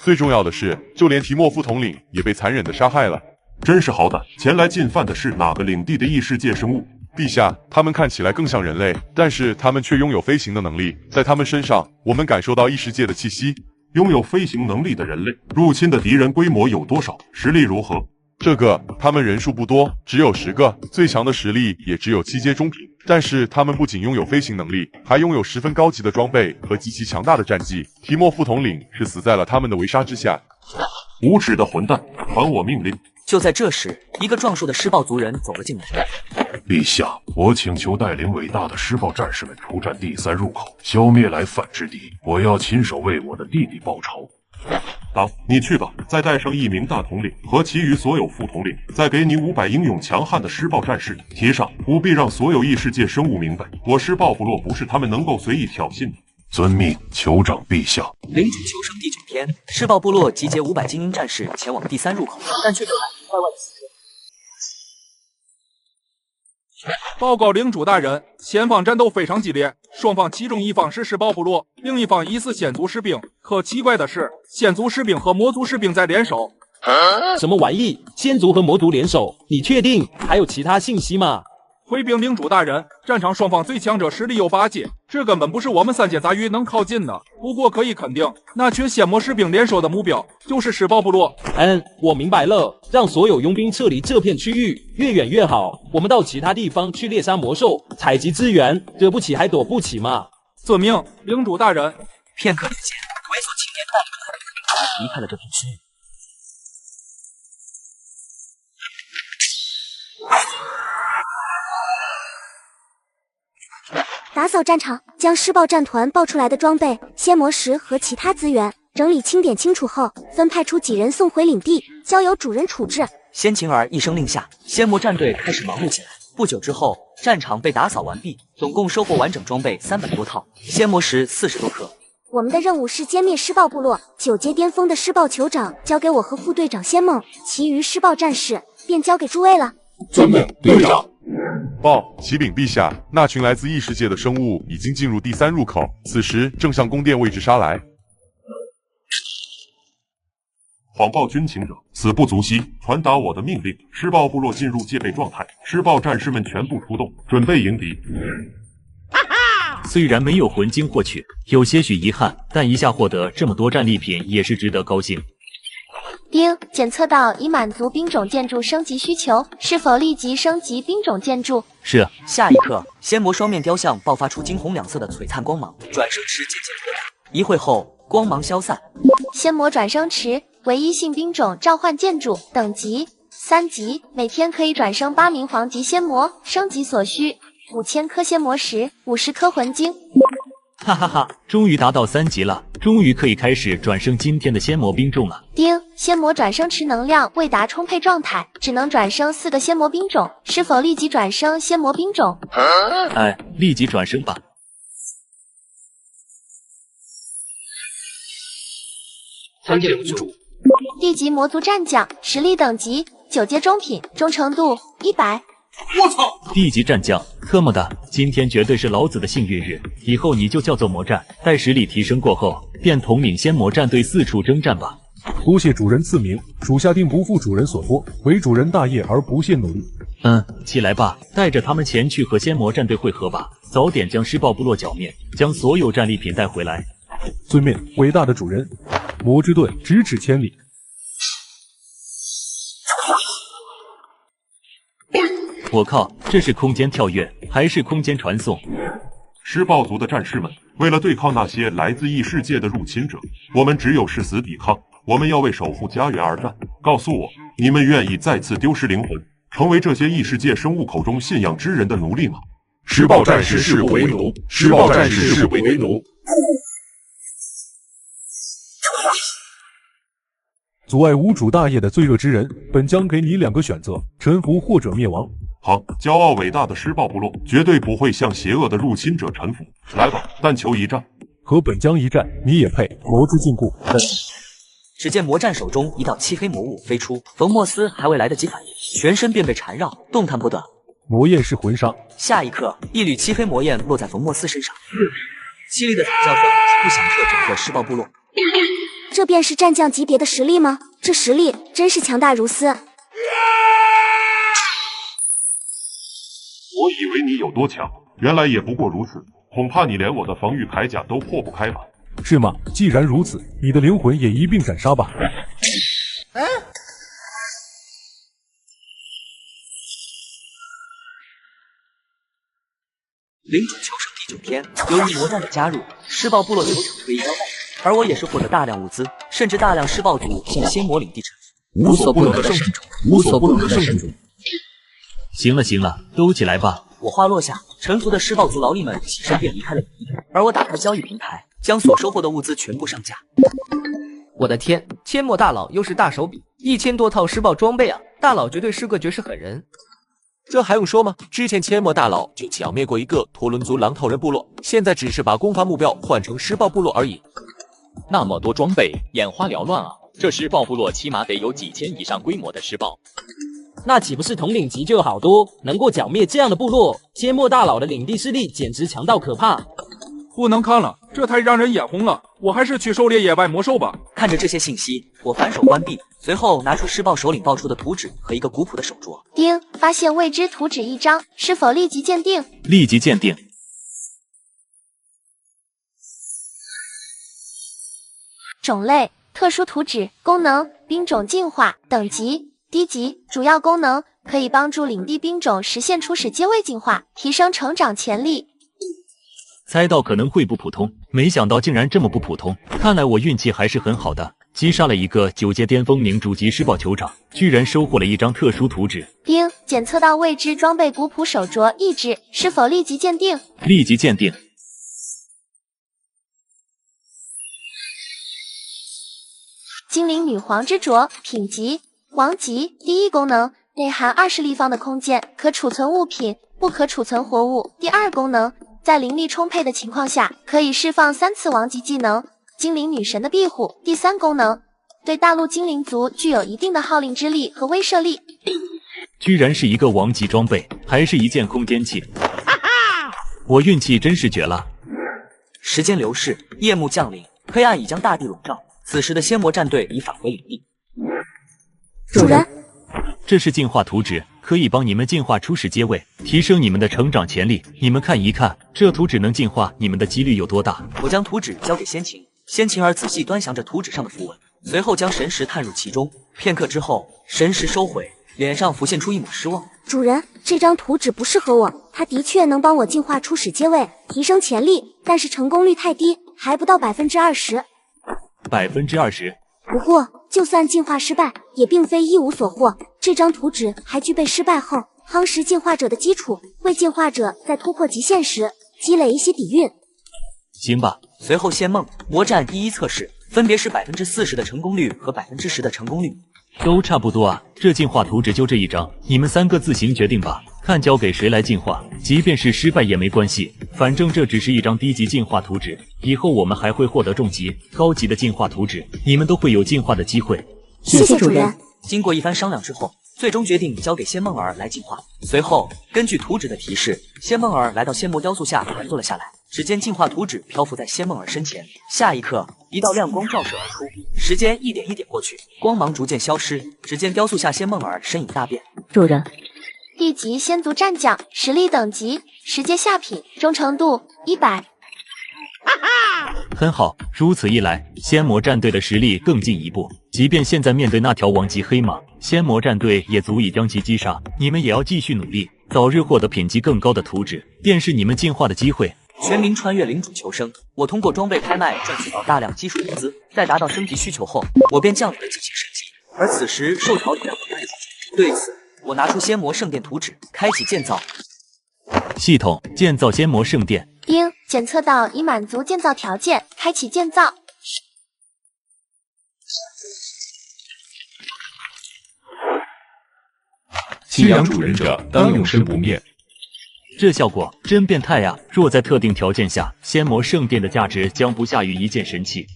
最重要的是，就连提莫夫统领也被残忍地杀害了。真是好胆！前来进犯的是哪个领地的异世界生物？陛下，他们看起来更像人类，但是他们却拥有飞行的能力，在他们身上，我们感受到异世界的气息。拥有飞行能力的人类，入侵的敌人规模有多少？实力如何？他们人数不多，只有10个，最强的实力也只有7阶中品。但是他们不仅拥有飞行能力，还拥有10分高级的装备和极其强大的战绩。提莫副统领是死在了他们的围杀之下。无耻的混蛋，传我命令！就在这时，一个壮硕的施暴族人走了进来。陛下，我请求带领伟大的施暴战士们出战第3入口，消灭来犯之敌。我要亲手为我的弟弟报仇。党，你去吧，再带上1名大统领和其余所有副统领，再给你500英勇强悍的施暴战士。提上，务必让所有异世界生物明白，我施暴部落不是他们能够随意挑衅的。遵命，酋长陛下。领主求生第9天，施暴部落集结500精英战士前往第3入口，但却有坏外的死者。报告领主大人，前方战斗非常激烈，双方其中一方是施暴部落，另一方疑似仙族士兵。可奇怪的是，仙族士兵和魔族士兵在联手。什么玩意？仙族和魔族联手？你确定？还有其他信息吗？回禀领主大人，战场双方最强者实力有8阶，这根本不是我们3阶杂鱼能靠近的。不过可以肯定，那群仙魔士兵联手的目标就是施暴部落。我明白了，让所有佣兵撤离这片区域，越远越好。我们到其他地方去猎杀魔兽，采集资源，惹不起还躲不起嘛。遵命，领主大人。片刻之间，猥琐青年带领离开了这片区域。打扫战场，将施暴战团爆出来的装备、仙魔石和其他资源整理清点清楚后，分派出几人送回领地，交由主人处置。仙晴儿一声令下，仙魔战队开始忙碌起来。不久之后，战场被打扫完毕，总共收获完整装备300多套，仙魔石40多颗。我们的任务是歼灭施暴部落，9阶巅峰的施暴酋长交给我和副队长仙梦，其余施暴战士便交给诸位了。遵命，队长。报，启禀陛下，那群来自异世界的生物已经进入第3入口，此时正向宫殿位置杀来。谎报军情者，死不足惜，传达我的命令，施暴部落进入戒备状态，施暴战士们全部出动，准备迎敌。虽然没有魂晶获取，有些许遗憾，但一下获得这么多战利品也是值得高兴。丁，检测到已满足兵种建筑升级需求，是否立即升级兵种建筑？是。下一刻，仙魔双面雕像爆发出金红2色的璀璨光芒，转生池渐渐扩大，一会后光芒消散。仙魔转生池，唯一性兵种召唤建筑，等级3级，每天可以转生8名皇级仙魔，升级所需5000颗仙魔石，50颗魂晶。哈哈哈，终于达到3级了，终于可以开始转生今天的仙魔兵种了。丁，仙魔转生池能量未达充沛状态，只能转生4个仙魔兵种，是否立即转生仙魔兵种？立即转生吧。参见领主。地级魔族战将，实力等级9阶中品，忠诚度100。我操！地级战将，特么的，今天绝对是老子的幸运日，以后你就叫做魔战。待实力提升过后，便统领仙魔战队4处征战吧。多谢主人赐名，属下定不负主人所托，为主人大业而不懈努力。起来吧，带着他们前去和仙魔战队会合吧，早点将施暴部落剿灭，将所有战利品带回来。遵命，伟大的主人。魔之盾咫尺千里。我靠，这是空间跳跃还是空间传送？施暴族的战士们，为了对抗那些来自异世界的入侵者，我们只有誓死抵抗。我们要为守护家园而战。告诉我，你们愿意再次丢失灵魂，成为这些异世界生物口中信仰之人的奴隶吗？施暴战士誓不为奴，施暴战士誓不为奴。阻碍无主大业的罪恶之人，本将给你2个选择：臣服或者灭亡。好，骄傲伟大的施暴部落绝对不会向邪恶的入侵者臣服。来吧，但求一战。和本将一战，你也配？魔之禁锢。只见魔战手中一道漆黑魔物飞出，冯莫斯还未来得及反应，全身便被缠绕，动弹不得。魔焰是魂杀。下一刻，一缕漆黑魔焰落在冯莫斯身上，凄厉的惨叫声几乎响彻整个施暴部落。这便是战将级别的实力吗？这实力真是强大如斯。我以为你有多强，原来也不过如此。恐怕你连我的防御铠甲都破不开吧？是吗？既然如此，你的灵魂也一并斩杀吧。领主求生第9天，由于魔战的加入，施暴部落酋长退役交代，而我也是获得大量物资，甚至大量施暴族向仙魔领地臣服，无所不能的圣主，无所不能的圣主。行了行了，都起来吧。我话落下，臣服的施暴族劳力们起身便离开了领地，而我打开交易平台，将所收获的物资全部上架。我的天，阡陌大佬又是大手笔，1000多套施暴装备啊！大佬绝对是个绝世狠人。这还用说吗？之前阡陌大佬就剿灭过一个陀伦族狼头人部落，现在只是把攻伐目标换成施暴部落而已。那么多装备，眼花缭乱啊！这施暴部落起码得有几千以上规模的施暴。那岂不是统领级就有好多？能够剿灭这样的部落，阡陌大佬的领地势力简直强到可怕。不能看了，这太让人眼红了。我还是去狩猎野外魔兽吧。看着这些信息，我反手关闭，随后拿出施暴首领爆出的图纸和一个古朴的手镯。丁，发现未知图纸1张，是否立即鉴定？立即鉴定。种类：特殊图纸。功能：兵种进化。等级：低级。主要功能：可以帮助领地兵种实现初始阶位进化，提升成长潜力。猜到可能会不普通，没想到竟然这么不普通。看来我运气还是很好的，击杀了一个9阶巅峰领主级施暴酋长，居然收获了一张特殊图纸。丁，检测到未知装备古朴手镯1只，是否立即鉴定？立即鉴定。精灵女皇之镯，品级王级。第1功能，内含20立方的空间，可储存物品，不可储存活物。第2功能，在灵力充沛的情况下，可以释放3次王级技能，精灵女神的庇护。第3功能，对大陆精灵族具有一定的号令之力和威慑力。居然是一个王级装备，还是一件空间器，我运气真是绝了。时间流逝，夜幕降临，黑暗已将大地笼罩。此时的仙魔战队已返回领地。主人，这是进化图纸，可以帮你们进化初始阶位，提升你们的成长潜力。你们看一看，这图纸能进化你们的几率有多大？我将图纸交给仙琴，仙琴儿仔细端详着图纸上的符文，随后将神识探入其中。片刻之后，神识收回，脸上浮现出一抹失望。主人，这张图纸不适合我，它的确能帮我进化初始阶位，提升潜力，但是成功率太低，还不到20%。20%？不过，就算进化失败，也并非一无所获。这张图纸还具备失败后夯实进化者的基础，为进化者在突破极限时积累一些底蕴。行吧。随后仙梦魔战一一测试，分别是40%的成功率和10%的成功率。都差不多啊，这进化图纸就这一张，你们3个自行决定吧，看交给谁来进化。即便是失败也没关系，反正这只是一张低级进化图纸，以后我们还会获得重级、高级的进化图纸，你们都会有进化的机会。谢谢主人。经过一番商量之后，最终决定交给仙梦儿来进化。随后，根据图纸的提示，仙梦儿来到仙魔雕塑下盘坐了下来。只见进化图纸漂浮在仙梦儿身前，下一刻，一道亮光照射而出，时间一点一点过去，光芒逐渐消失。只见雕塑下仙梦儿身影大变。主人，地级仙族战将，实力等级10阶下品，忠诚度100。很好，如此一来，仙魔战队的实力更进一步。即便现在面对那条王级黑马，仙魔战队也足以将其击杀。你们也要继续努力，早日获得品级更高的图纸，便是你们进化的机会。全民穿越领主求生，我通过装备拍卖赚取到大量基础物资，在达到升级需求后，我便降低了进行升级。而此时受潮力量的带对此，我拿出仙魔圣殿图纸，开启建造。系统建造仙魔圣殿。丁，检测到已满足建造条件，开启建造。信仰主人者当永生不灭。这效果真变态呀！若在特定条件下，仙魔圣殿的价值将不下于一件神器。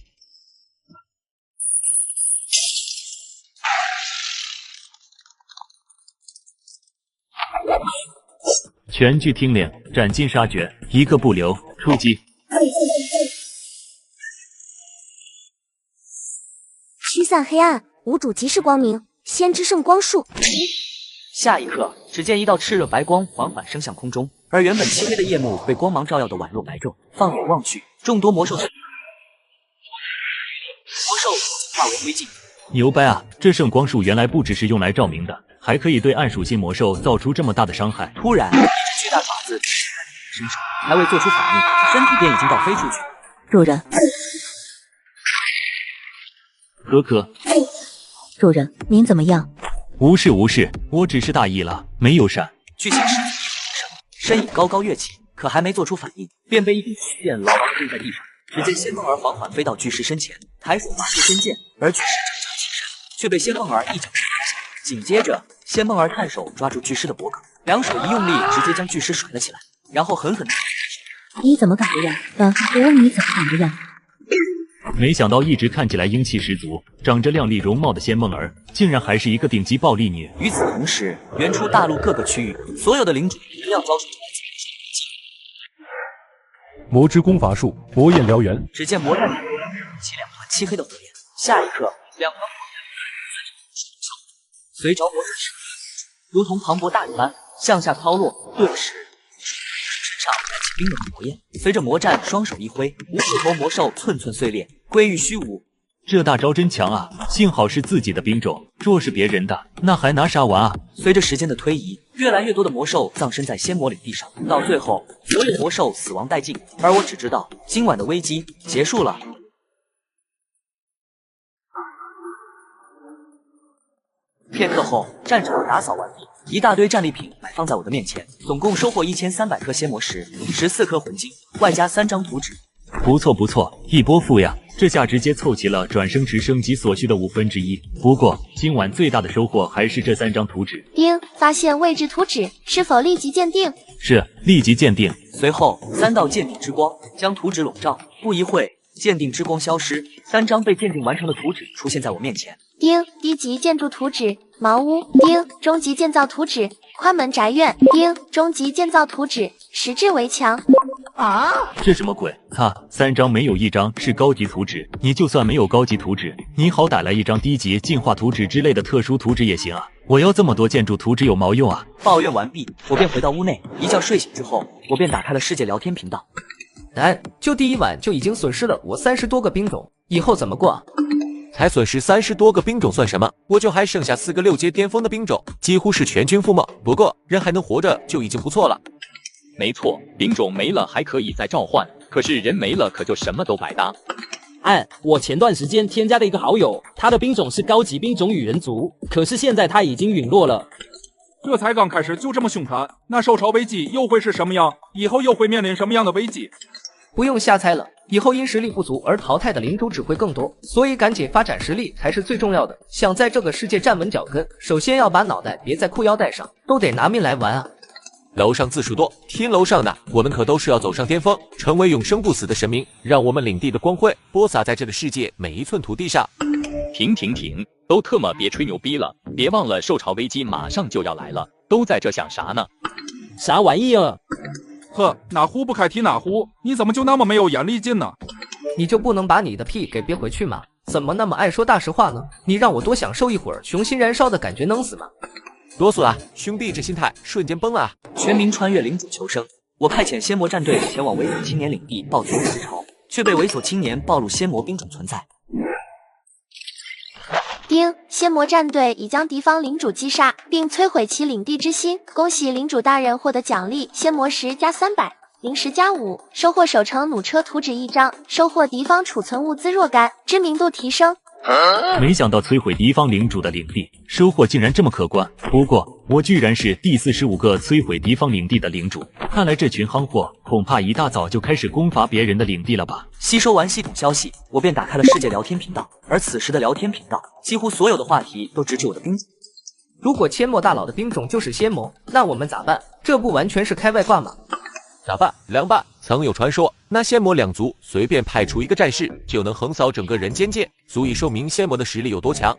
全剧听令，斩尽杀绝，一个不留，出击！驱散黑暗，无主即是光明，先知圣光束。下一刻，只见一道炽热白光缓缓升向空中，而原本漆黑的夜幕被光芒照耀的宛若白昼。放眼望去，众多魔兽进化为灰烬。牛掰啊！这圣光束原来不只是用来照明的，还可以对暗属性魔兽造出这么大的伤害。突然，一只巨大爪子身上，还未做出反应，身体便已经倒飞出去。主人，可可，主人，您怎么样？无事无事，我只是大意了，没有闪。巨型狮子身影高高跃起，可还没做出反应，便被一柄巨剑牢牢钉在地上。只见仙梦儿缓缓飞到巨石身前，抬手拔出仙剑，而巨石挣扎起身，却被仙梦儿一脚踢下。紧接着，仙梦儿探手抓住巨狮的脖颈，两手一用力，直接将巨狮甩了起来，然后狠狠地。你怎么敢这样？我问你怎么敢这样？没想到一直看起来英气十足、长着靓丽容貌的仙梦儿，竟然还是一个顶级暴力女。与此同时，原初大陆各个区域所有的领主一样遭受。魔之功法术，魔焰燎原。只见魔战起两团漆黑的火焰，下一刻，两团火焰随着魔战如同磅礴大雨般向下抛落，顿时身上燃起冰冷的魔焰。随着魔战双手一挥，无数头魔兽寸寸碎裂，归于虚无。这大招真强啊！幸好是自己的兵种，若是别人的，那还拿啥玩啊？随着时间的推移，越来越多的魔兽葬身在仙魔领地上，到最后，所有魔兽死亡殆尽。而我只知道，今晚的危机结束了。片刻后，战场打扫完毕，一大堆战利品摆放在我的面前，总共收获1300颗仙魔石、14颗魂晶，外加3张图纸。不错不错，一波富呀！这下直接凑齐了转生池升级所需的1/5。不过今晚最大的收获还是这3张图纸。丁，发现位置图纸，是否立即鉴定？是，立即鉴定。随后3道鉴定之光将图纸笼罩，不一会，鉴定之光消失，3张被鉴定完成的图纸出现在我面前。丁，低级建筑图纸，茅屋。丁，中级建造图纸，宽门宅院。丁，中级建造图纸，石质围墙。啊！这什么鬼？哈，3张没有1张是高级图纸。你就算没有高级图纸，你好歹来1张低级进化图纸之类的特殊图纸也行啊！我要这么多建筑图纸有毛用啊？抱怨完毕，我便回到屋内。一觉睡醒之后，我便打开了世界聊天频道。就第一晚就已经损失了我30多个兵种，以后怎么过啊？才损失30多个兵种算什么？我就还剩下4个6阶巅峰的兵种，几乎是全军覆没。不过人还能活着就已经不错了。没错，兵种没了还可以再召唤，可是人没了可就什么都白搭。我前段时间添加了一个好友，他的兵种是高级兵种羽人族，可是现在他已经陨落了。这才刚开始就这么凶残，那受潮危机又会是什么样？以后又会面临什么样的危机？不用瞎猜了，以后因实力不足而淘汰的领主只会更多，所以赶紧发展实力才是最重要的。想在这个世界站稳脚跟，首先要把脑袋别在裤腰带上，都得拿命来玩啊！楼上字数多，听楼上的，我们可都是要走上巅峰，成为永生不死的神明，让我们领地的光辉播撒在这个世界每一寸土地上。停，都特么别吹牛逼了，别忘了受潮危机马上就要来了，都在这想啥呢？啥玩意儿？呵，哪壶不开提哪壶，你怎么就那么没有眼力劲呢？你就不能把你的屁给憋回去吗？怎么那么爱说大实话呢？你让我多享受一会儿雄心燃烧的感觉，能死吗？哆嗦啊，兄弟，这心态瞬间崩了啊！全民穿越领主求生，我派遣仙魔战队前往猥琐青年领地报绝食潮，却被猥琐青年暴露仙魔兵种存在。兵，仙魔战队已将敌方领主击杀，并摧毁其领地之心。恭喜领主大人获得奖励：仙魔石加300，灵石加5，收获守城弩车图纸1张，收获敌方储存物资若干，知名度提升。没想到摧毁敌方领主的领地，收获竟然这么可观。不过我居然是第45个摧毁敌方领地的领主，看来这群夯货恐怕一大早就开始攻伐别人的领地了吧。吸收完系统消息，我便打开了世界聊天频道，而此时的聊天频道几乎所有的话题都直指我的兵种。如果阡陌大佬的兵种就是仙魔，那我们咋办？这不完全是开外挂吗？咋办？凉拌。曾有传说，那仙魔2族随便派出一个战士，就能横扫整个人间界，足以说明仙魔的实力有多强。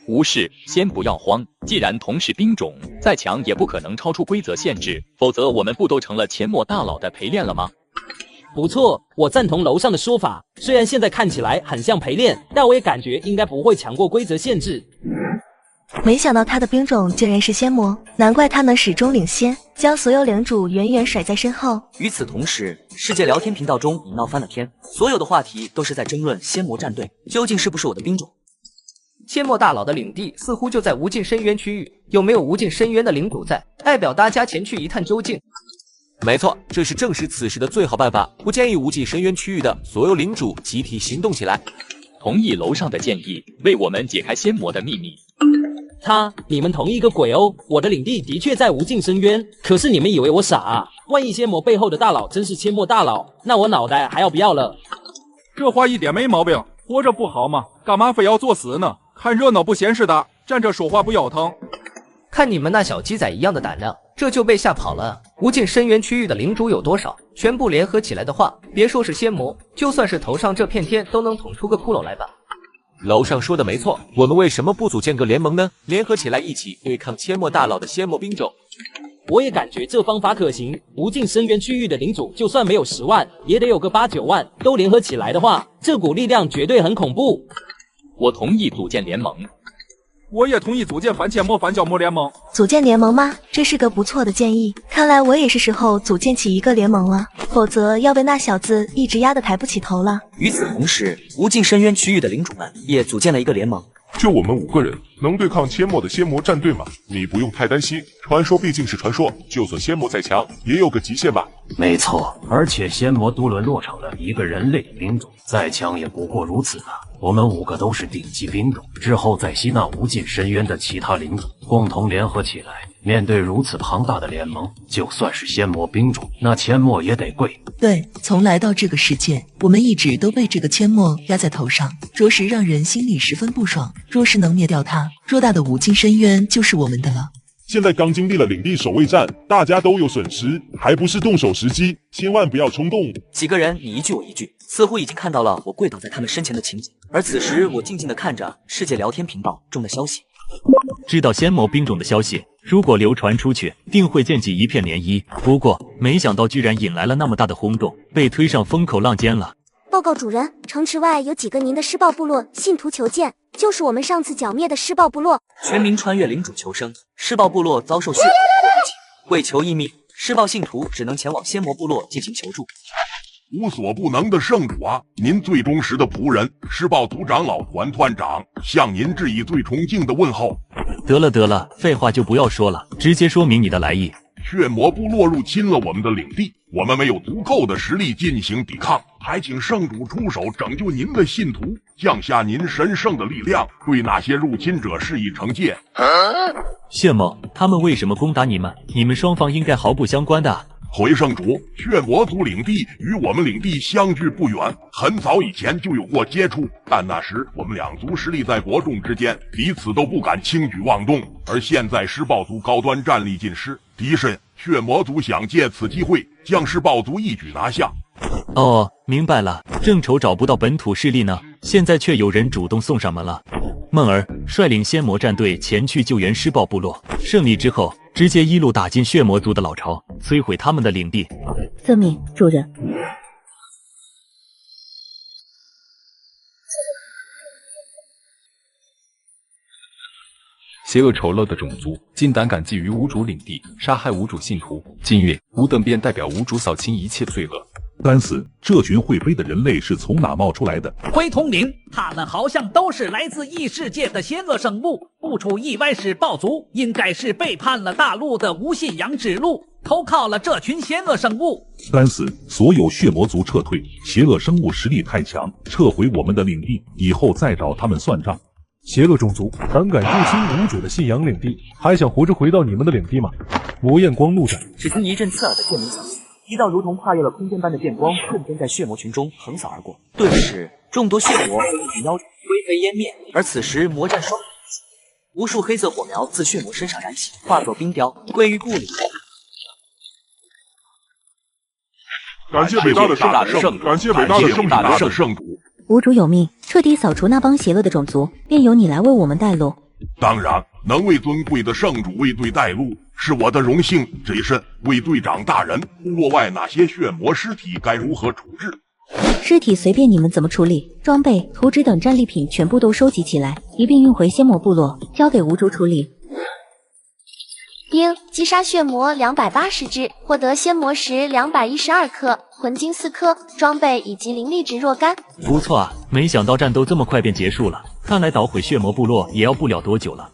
无事，先不要慌。既然同是兵种，再强也不可能超出规则限制，否则我们不都成了阡陌大佬的陪练了吗？不错，我赞同楼上的说法。虽然现在看起来很像陪练，但我也感觉应该不会强过规则限制。没想到他的兵种竟然是仙魔，难怪他能始终领先，将所有领主远远甩在身后。与此同时，世界聊天频道中已闹翻了天，所有的话题都是在争论仙魔战队究竟是不是我的兵种。阡陌大佬的领地似乎就在无尽深渊区域，有没有无尽深渊的领主在？代表大家前去一探究竟。没错，这是证实此事的最好办法。我建议无尽深渊区域的所有领主集体行动起来。同意楼上的建议，为我们解开仙魔的秘密。你们同意个鬼哦！我的领地的确在无尽深渊，可是你们以为我傻啊？万一仙魔背后的大佬真是阡陌大佬，那我脑袋还要不要了？这话一点没毛病，活着不好吗？干嘛非要作死呢？看热闹不嫌事大，站着说话不腰疼。看你们那小鸡仔一样的胆量，这就被吓跑了。无尽深渊区域的领主有多少？全部联合起来的话，别说是仙魔，就算是头上这片天都能捅出个窟窿来吧。楼上说的没错，我们为什么不组建个联盟呢？联合起来一起对抗阡陌大佬的仙魔兵种。我也感觉这方法可行。无尽深渊区域的领主就算没有10万，也得有个8、9万，都联合起来的话，这股力量绝对很恐怖。我同意组建联盟。我也同意组建反阡陌反角魔联盟。组建联盟吗？这是个不错的建议。看来我也是时候组建起一个联盟了，否则要被那小子一直压得抬不起头了。与此同时，无尽深渊区域的领主们也组建了一个联盟。就我们5个人能对抗阡陌的仙魔战队吗？你不用太担心，传说毕竟是传说，就算仙魔再强，也有个极限吧。没错，而且仙魔都沦落成了一个人类兵种，再强也不过如此吧。我们5个都是顶级兵种，之后再吸纳无尽深渊的其他领主，共同联合起来，面对如此庞大的联盟，就算是仙魔兵种，那阡陌也得跪。对，从来到这个世界，我们一直都被这个阡陌压在头上，着实让人心里十分不爽。若是能灭掉它，偌大的无尽深渊就是我们的了。现在刚经历了领地守卫战，大家都有损失，还不是动手时机，千万不要冲动。几个人你一句我一句，似乎已经看到了我跪倒在他们身前的情景。而此时我静静地看着世界聊天频道中的消息。知道仙魔兵种的消息，如果流传出去，定会溅起一片涟漪。不过没想到居然引来了那么大的轰动，被推上风口浪尖了。报告主人，城池外有几个您的施暴部落信徒求见，就是我们上次剿灭的施暴部落。全民穿越领主求生，施暴部落遭受血腥攻击，为求一命，施暴信徒只能前往仙魔部落进行求助。无所不能的圣主啊，您最忠实的仆人施暴族长老团团长向您致以最崇敬的问候。得了，废话就不要说了，直接说明你的来意。血魔部落入侵了我们的领地，我们没有足够的实力进行抵抗，还请圣主出手拯救您的信徒，降下您神圣的力量，对那些入侵者施以惩戒。谢某，他们为什么攻打你们？你们双方应该毫不相关的。回圣主，血魔族领地与我们领地相距不远，很早以前就有过接触，但那时我们2族实力在伯仲之间，彼此都不敢轻举妄动。而现在施暴族高端战力尽失，敌甚，血魔族想借此机会将施暴族一举拿下。哦，明白了，正愁找不到本土势力呢，现在却有人主动送上门了。梦儿率领仙魔战队前去救援施暴部落，胜利之后直接一路打进血魔族的老巢，摧毁他们的领地。遵命，主人。邪恶丑陋的种族竟胆敢觊觎无主领地，杀害无主信徒。今日吾等便代表无主扫清一切罪恶。该死，这群会飞的人类是从哪冒出来的？灰通灵，他们好像都是来自异世界的邪恶生物，不出意外是暴族，应该是背叛了大陆的无信仰之路，投靠了这群邪恶生物。该死，所有血魔族撤退，邪恶生物实力太强，撤回我们的领地，以后再找他们算账。邪恶种族胆敢入侵无主的信仰领地，还想活着回到你们的领地吗？魔焰光怒斩！只听一阵刺耳的剑鸣响起，一道如同跨越了空间般的电光瞬间在血魔群中横扫而过，顿时众多血魔被一群妖魂灰飞烟灭。而此时魔战双无数黑色火苗自血魔身上燃起，化作冰雕归于故里。感谢伟大的圣主，感谢伟大的圣主。无主有命，彻底扫除那帮邪恶的种族，便由你来为我们带路。当然，能为尊贵的圣主卫队带路是我的荣幸。这甚，卫队长大人，部落外那些血魔尸体该如何处置？尸体随便你们怎么处理，装备、图纸等战利品全部都收集起来，一并运回仙魔部落，交给无主处理。鹰击杀血魔280只，获得仙魔石212颗，魂晶4颗，装备以及灵力值若干。不错啊，没想到战斗这么快便结束了，看来捣毁血魔部落也要不了多久了。